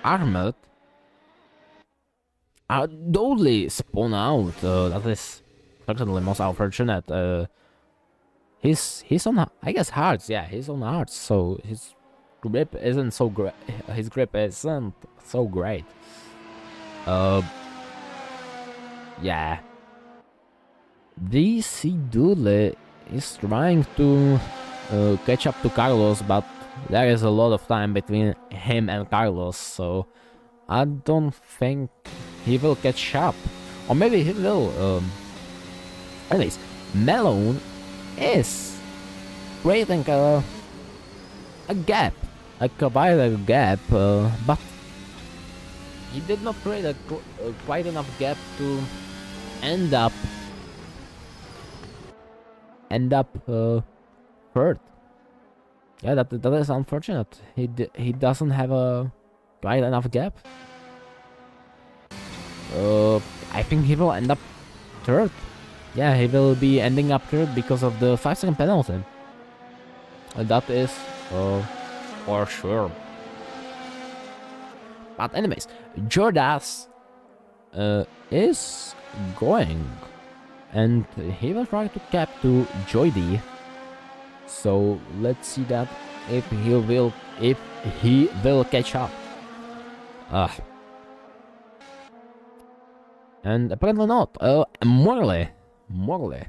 Ahmed totally spun out. That is certainly most unfortunate. He's on, I guess, hards. Yeah, he's on hards. So his grip isn't so great. His grip isn't so great. Yeah. DC Doodle is trying to catch up to Carlos, but there is a lot of time between him and Carlos, so I don't think he will catch up. Or maybe he will. Anyways, Melon is creating a gap, quite a gap, but he did not create a quite enough gap to end up third. Yeah, that is unfortunate. He doesn't have a quite enough gap. I think he will end up third. Yeah, he will be ending up third because of the 5-second penalty. That is for sure. But anyways, Jordas is going, and he will try to cap to Joydy. So let's see that if he will catch up. And apparently not. Morley. Morley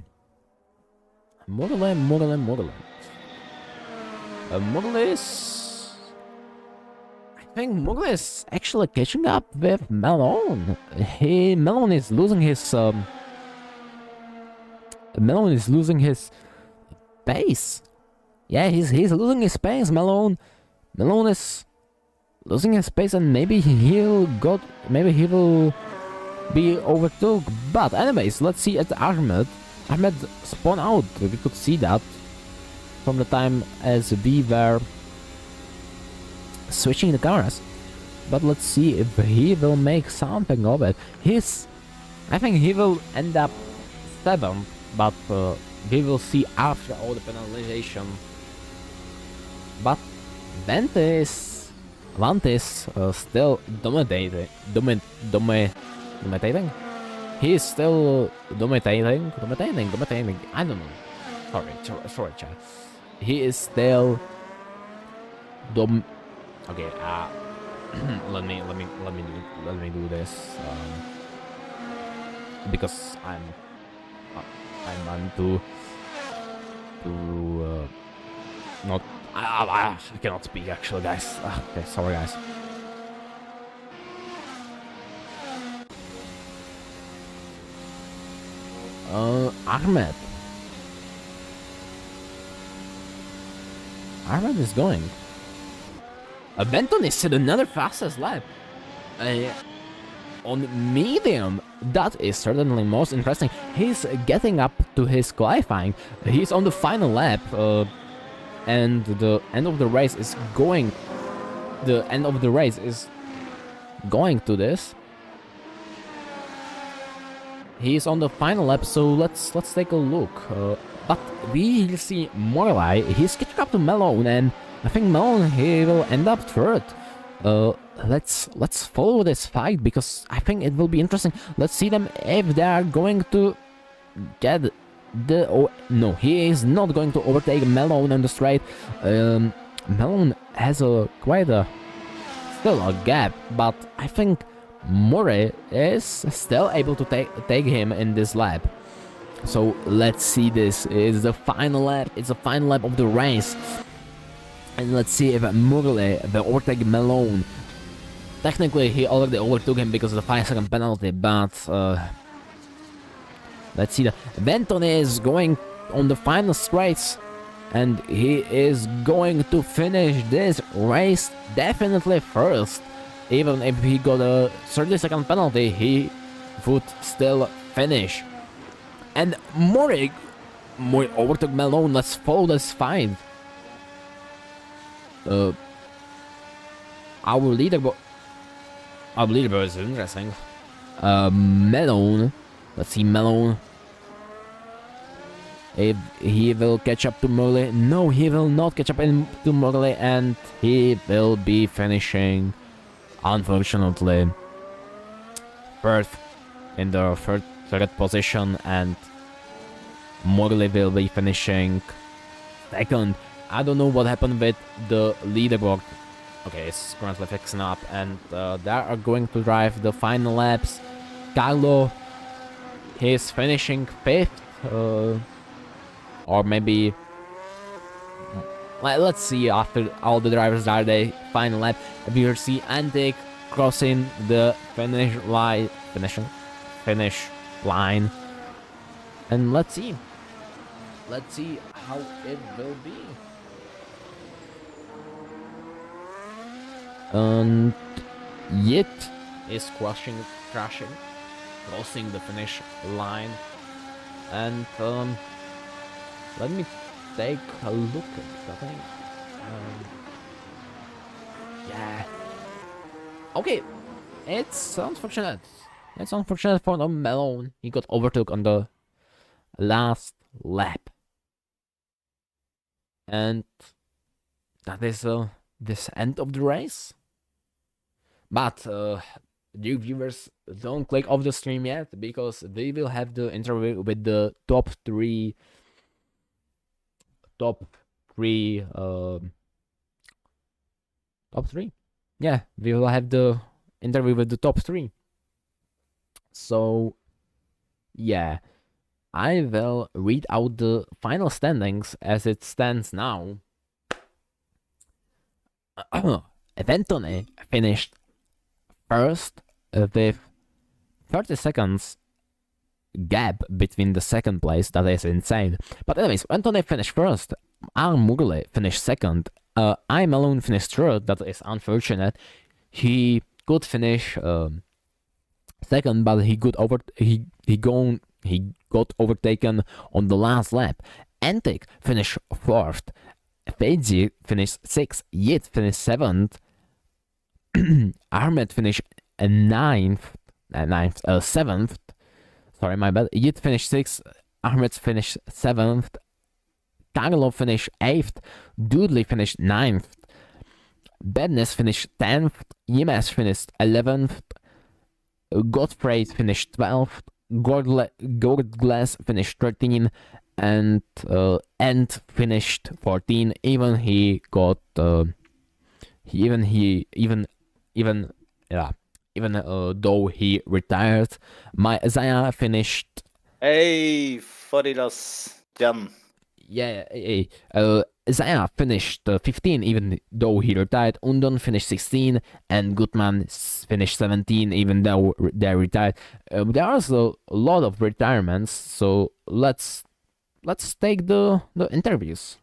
is... I think Morley is actually catching up with Malone. Malone is losing his pace. Yeah, he's losing his pace. Malone is losing his pace, and maybe he will be overtook. But anyways, let's see at Ahmed. Ahmed spun out. We could see that from the time as we were switching the cars. But let's see if he will make something of it. I think he will end up 7th, but we will see after all the penalization. But Vante is still dominating. He is still dominating. I don't know. Sorry, chat. He is still Okay. let me do this. Because I'm on to not. I cannot speak actually, guys. Okay, sorry, guys. Ahmed is going. Benton is at another fastest lap. On medium, that is certainly most interesting. He's getting up to his qualifying. He's on the final lap, and the end of the race is going. The end of the race is going to this. He's on the final lap, so let's take a look. But we see Morley. He's catching up to Malone, and I think Malone he will end up third. let's follow this fight because I think it will be interesting. Let's see them if they are going to get the... Oh, no, he is not going to overtake Malone on the straight. Malone has a quite a still a gap, but I think Murray is still able to take him in this lap. So let's see, this is the final lap. It's the final lap of the race. And let's see if Murray will overtake Malone. Technically, he already overtook him because of the 5-second penalty, but let's see. Benton is going on the final straights, and he is going to finish this race definitely first. Even if he got a 30-second penalty, he would still finish. And Murray overtook Malone. Let's follow this fight. Our leaderboard is interesting. Malone. Let's see Malone. If he will catch up to Murray. No, he will not catch up to Murray, and he will be finishing, unfortunately, third in the third position, and Murray will be finishing second. I don't know what happened with the leaderboard. Okay, it's currently fixing up, and they are going to drive the final laps. Carlo, he's finishing 5th, or maybe... Let's see, after all the drivers are the final lap. We will see Antic crossing the finish line, and let's see how it will be. And Yit is crossing the finish line, and let me take a look at the thing. Yeah. Okay, it's unfortunate. It's unfortunate for the Malone. He got overtook on the last lap, and that is this end of the race. But dear viewers, don't click off the stream yet, because we will have the interview with the top three. Yeah, we will have the interview with the top 3. So yeah, I will read out the final standings as it stands now. Ventone finished first with 30 seconds gap between the second place. That is insane. But anyways, Ventone finished first. Murley finished second. I Malone finished third. That is unfortunate. He could finish second, but he got overtaken on the last lap. Antic finished fourth. Feiji finished 6th, Yit finished 7th, Ahmed finished 7th, sorry, my bad, Yit finished 6th, Ahmed finished 7th, Carlo finished 8th, Dudley finished 9th, Bednes finished 10th, Yimes finished 11th, Godfrey finished 12th, Gordglass finished 13th, and End finished 14. Even though he retired, my Isaiah finished. Hey, Fodilas Jan. Yeah, Isaiah finished 15, even though he retired. Undon finished 16, and Gutman finished 17, even though they retired. There are also a lot of retirements, so let's take the interviews.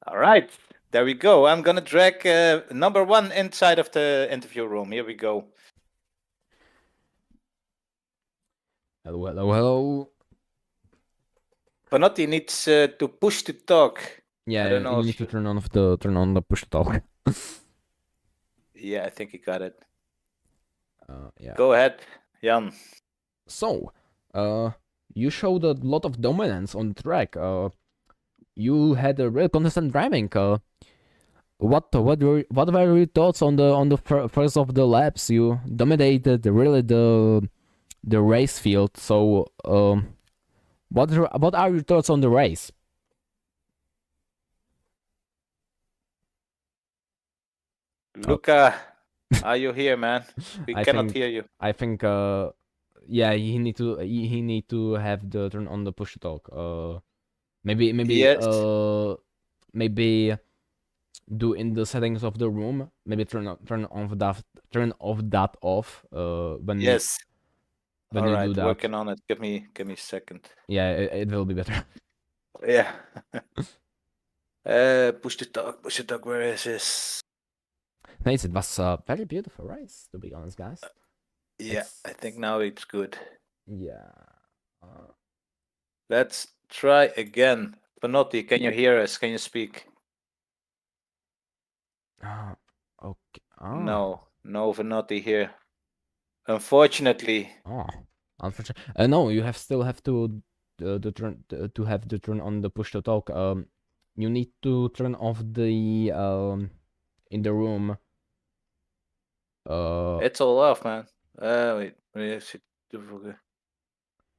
All right, there we go. I'm gonna drag number 1 inside of the interview room. Here we go. Hello. Panotti needs to push to talk. Yeah, I don't know, you need to turn on the push to talk. Yeah, I think he got it. Yeah. Go ahead, Jan. So, you showed a lot of dominance on the track. You had a real consistent driving. what were your thoughts on the first of the laps? You dominated really the race field. So what are your thoughts on the race? Luca, are you here, man? We I cannot think hear you. I think yeah, he need to have the turn on the push to talk. Maybe Yes. maybe do in the settings of the room. Maybe turn off that off. Yes. When All you do right, that, working on it. Give me a second. yeah, it will be better. Yeah. Push the talk. Push the talk. Where is this? Nice. It was a very beautiful race, to be honest, guys. Yeah, It's I think now it's good. yeah. Let's try again. Panotti, can you hear us? Can you speak? Okay. No, no Vanotti here. Unfortunately. Oh, unfortunately. No, you still have to the turn to have the turn on the push to talk. You need to turn off the in the room. It's all off, man. Wait,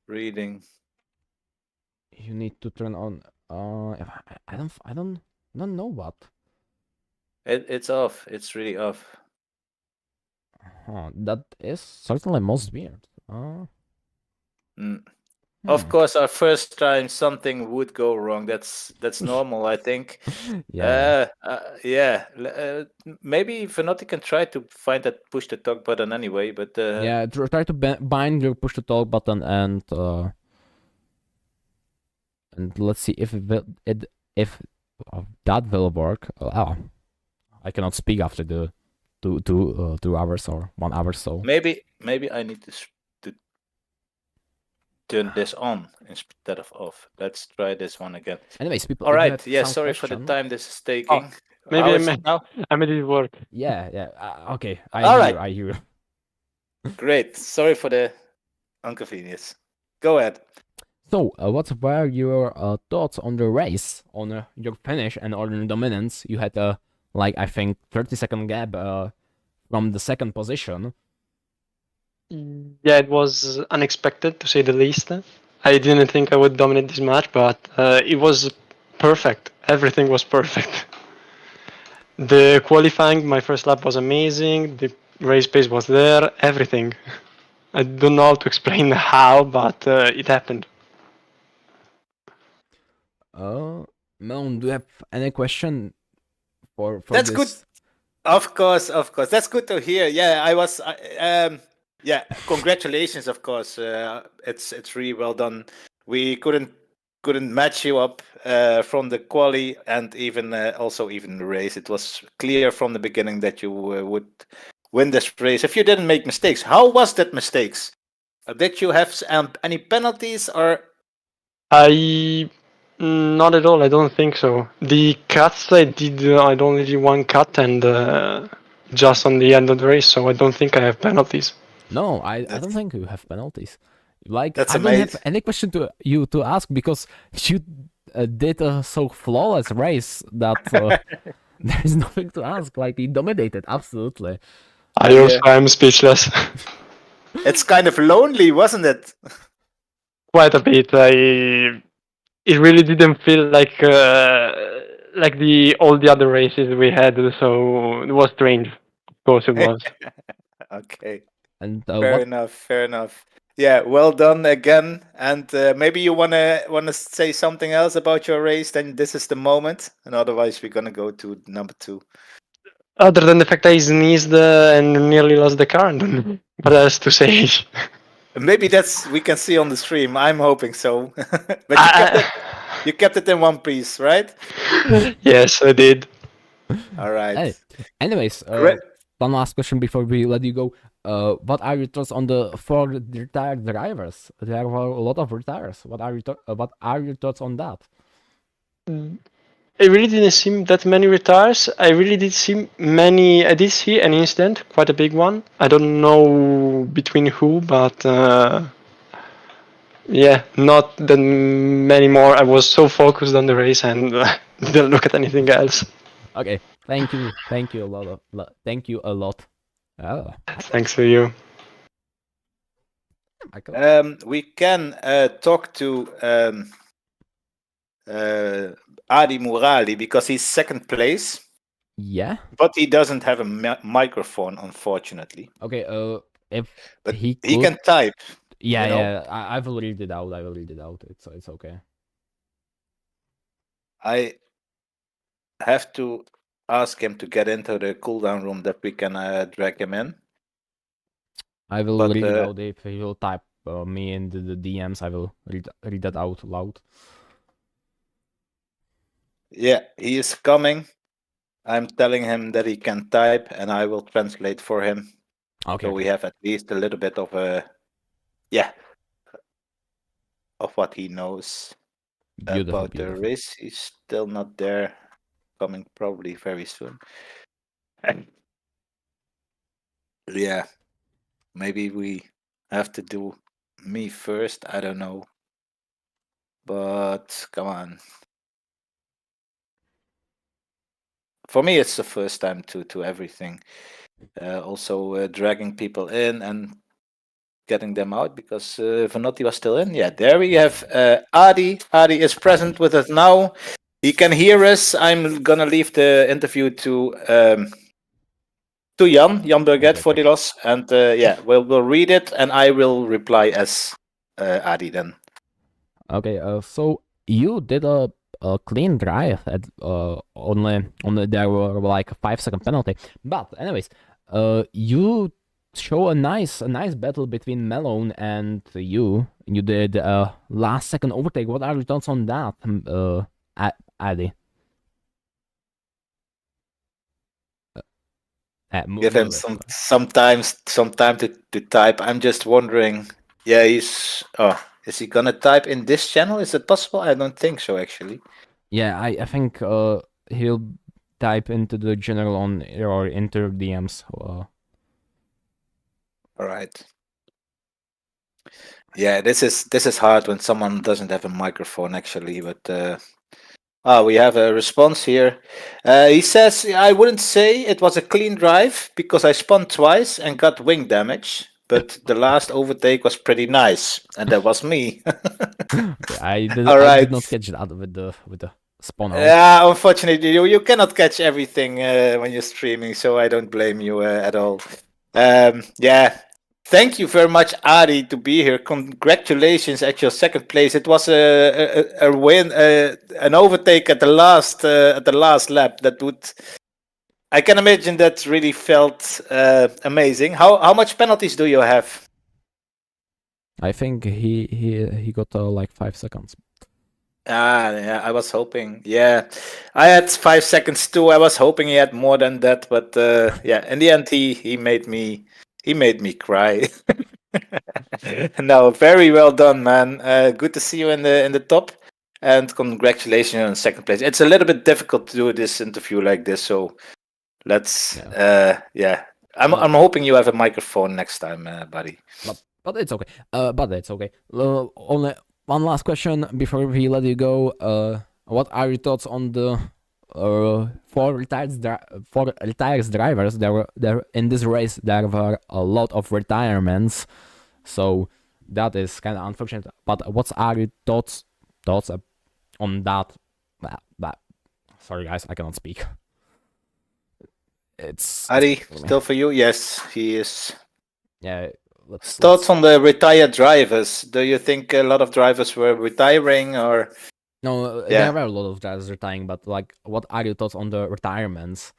reading. You need to turn on. I don't know what. It's off. It's really off. That is certainly most weird. Of course, our first time something would go wrong. That's normal, I think. Yeah. Yeah. Maybe Vanotti can try to find that push the talk button anyway. But Yeah. Try to bind your push to talk button and let's see if if that will work. Oh, I cannot speak after the 2 hours or 1 hour. So maybe I need to turn this on instead of off. Let's try this one again. anyways, people. All if you right. have Yeah. some Sorry for the question- time this is taking. Maybe I made it work. Yeah. Okay. All right. I hear. Great. Sorry for the inconvenience. Go ahead. So, what were your thoughts on the race, on your finish, and on your dominance? You had like I think 30-second gap from the second position. Yeah, it was unexpected to say the least. I didn't think I would dominate this match, but it was perfect. Everything was perfect. The qualifying, my first lap was amazing. The race pace was there. Everything. I don't know how to explain how, but it happened. Melon, do you have any question for That's this? good. Of course. That's good to hear. Yeah, I was. Yeah, congratulations. Of course, it's really well done. We couldn't match you up from the quali and even even the race. It was clear from the beginning that you would win this race if you didn't make mistakes. How was that mistakes? Did you have any penalties or? Not at all. I don't think so. The cuts I did, I only did one cut and just on the end of the race, so I don't think I have penalties. No, I don't think you have penalties. Like That's I don't have amazing. any question to you to ask because you did a so flawless race that there is nothing to ask. Like you dominated absolutely. I also am speechless. It's kind of lonely, wasn't it? Quite a bit. It really didn't feel like all the other races we had, so it was strange. Of course, it was. Okay. And Fair enough. Yeah, well done again. And maybe you wanna say something else about your race. Then this is the moment, and otherwise we're gonna go to number 2. Other than the fact I sneezed and nearly lost the car, what else to say? Maybe we can see on the stream. I'm hoping so. But you kept it in one piece, right? Yes, I did. All right. hey, anyways, Great. one last question before we let you go. What are your thoughts on the 4 retired drivers? There were a lot of retires. What are your thoughts on that? I really didn't see that many retires. I really did see many. I did see an incident, quite a big one. I don't know between who, but yeah, not that many more. I was so focused on the race and didn't look at anything else. Okay, Thank you a lot. Thank you a lot. Oh, Thanks to you. Michael. We can talk to Adi Murali because he's second place, Yeah. but he doesn't have a microphone, unfortunately. Okay. If But he he could. can type. Yeah, you know? yeah. I will read it out. It's okay. I have to ask him to get into the cooldown room that we can drag him in. I will But, read it out if he will type me in the DMs. I will read that out loud. Yeah, he is coming. I'm telling him that he can type, and I will translate for him. Okay. So we have at least a little bit of of what he knows about the race. He's still not there. Coming probably very soon. Yeah, maybe we have to do me first. I don't know, but come on. For me, it's the first time to everything. Also dragging people in and getting them out because Vanotti was still in. Yeah, there we have Adi. Adi is present with us now. He can hear us. I'm gonna leave the interview to Jan Burget for the loss, and we'll read it, and I will reply as Adi then. Okay. So you did a clean drive at only there were like a 5-second penalty, but anyways, you show a nice battle between Malone and you. You did a last second overtake. What are your thoughts on that, Adi? Give him some time to type. I'm just wondering. Yeah, he's. Oh, is he gonna type in this channel? Is it possible? I don't think so, actually. Yeah, I think he'll type into the general on or enter DMs. All right. Yeah, this is hard when someone doesn't have a microphone, actually. But we have a response here. He says, I wouldn't say it was a clean drive because I spun twice and got wing damage, but the last overtake was pretty nice, and that was me. Okay, I did not catch that with the spawn out. Yeah, unfortunately, you cannot catch everything when you're streaming, so I don't blame you at all. Yeah, thank you very much, Ari, to be here. Congratulations at your second place. It was a win, an overtake at the last lap. That would, I can imagine, that really felt amazing. How much penalties do you have? I think he got like 5 seconds. Yeah, I was hoping. Yeah, I had 5 seconds too. I was hoping he had more than that, but yeah, in the end, he made me cry. No, very well done, man. Good to see you in the top, and congratulations on second place. It's a little bit difficult to do this interview like this, so let's yeah. I'm hoping you have a microphone next time, buddy. But it's okay. But it's okay. Only one last question before we let you go. What are your thoughts on the for retired drivers? There in this race there were a lot of retirements, so that is kind of unfortunate. But what are your thoughts on that? Sorry guys, I cannot speak. It's Adi, still for you? Yes, he is. Yeah. Thoughts on the retired drivers? Do you think a lot of drivers were retiring, or? No, there were a lot of drivers retiring, but like, what are your thoughts on the retirements?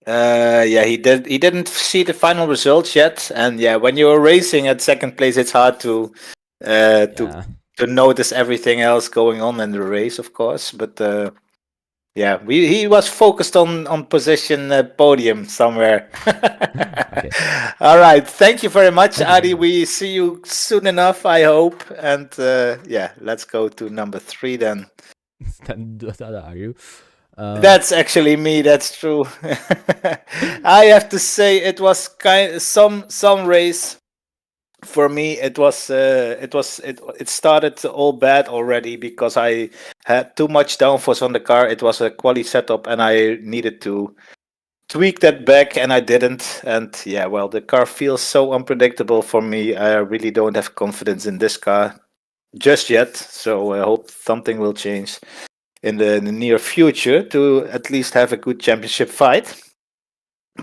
Yeah, he didn't see the final results yet, and yeah, when you're racing at second place, it's hard to notice everything else going on in the race, of course. But yeah, he was focused on position podium somewhere. Okay. All right, thank you very much, Adi. We see you soon enough, I hope. And yeah, let's go to number 3 then. That are you? That's actually me. That's true. I have to say it was some race for me it started all bad already because I had too much downforce on the car. It was a quali setup, and I needed to tweak that back, and I didn't. And yeah, well, the car feels so unpredictable for me. I really don't have confidence in this car just yet. So I hope something will change in the near future to at least have a good championship fight.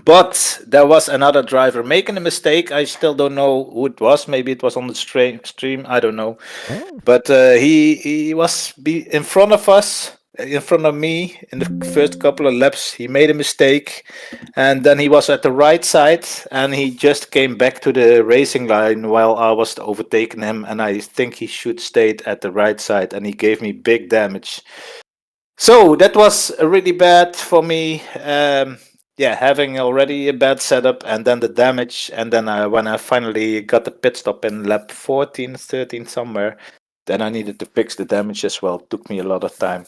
But there was another driver making a mistake. I still don't know who it was. Maybe it was on the stream. I don't know. Oh, But he was in front of us, in front of me in the first couple of laps. He made a mistake, and then he was at the right side, and he just came back to the racing line while I was overtaking him. And I think he should stayed at the right side, and he gave me big damage. So that was really bad for me. Yeah, having already a bad setup and then the damage, and then when I finally got the pit stop in lap 14, 13 somewhere, then I needed to fix the damage as well. It took me a lot of time,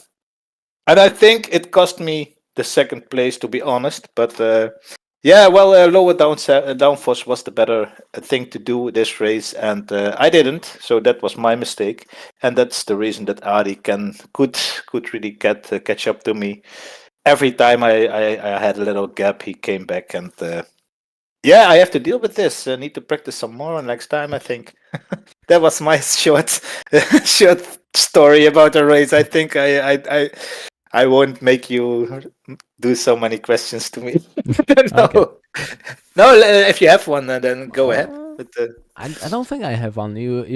and I think it cost me the second place, to be honest. But yeah, well, lower downforce was the better thing to do this race, and I didn't, so that was my mistake, and that's the reason that Adi could really catch up to me. Every time I had a little gap, he came back, and yeah, I have to deal with this. I need to practice some more next time, I think. That was my short short story about the race. I think I won't make you do so many questions to me. No, okay. no. If you have one, then go ahead. But, I don't think I have one. You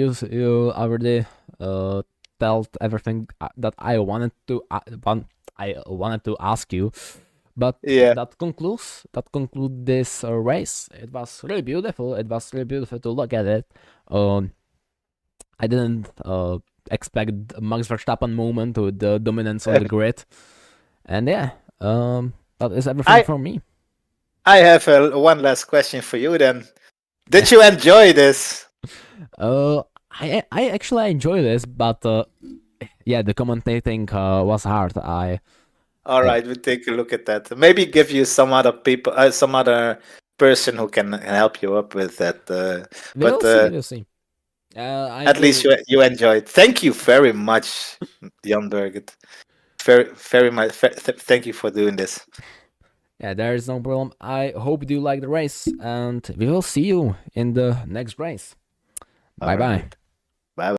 already told everything that I wanted to I wanted to ask you, but yeah, that conclude this race. It was really beautiful. It was really beautiful to look at it. I didn't expect Max Verstappen moment with the dominance on the grid, and yeah, that is everything I from me. I have one last question for you. Then, did you enjoy this? I actually enjoy this, but yeah, the commentating was hard. All Uh, right, we'll take a look at that. Maybe give you some other people, some other person who can help you up with that. But we'll see. We'll see. I at least will. you enjoyed. Thank you very much, Jan Birgit. Very much. Thank you for doing this. Yeah, there is no problem. I hope you like the race, and we will see you in the next race. All Bye bye. right.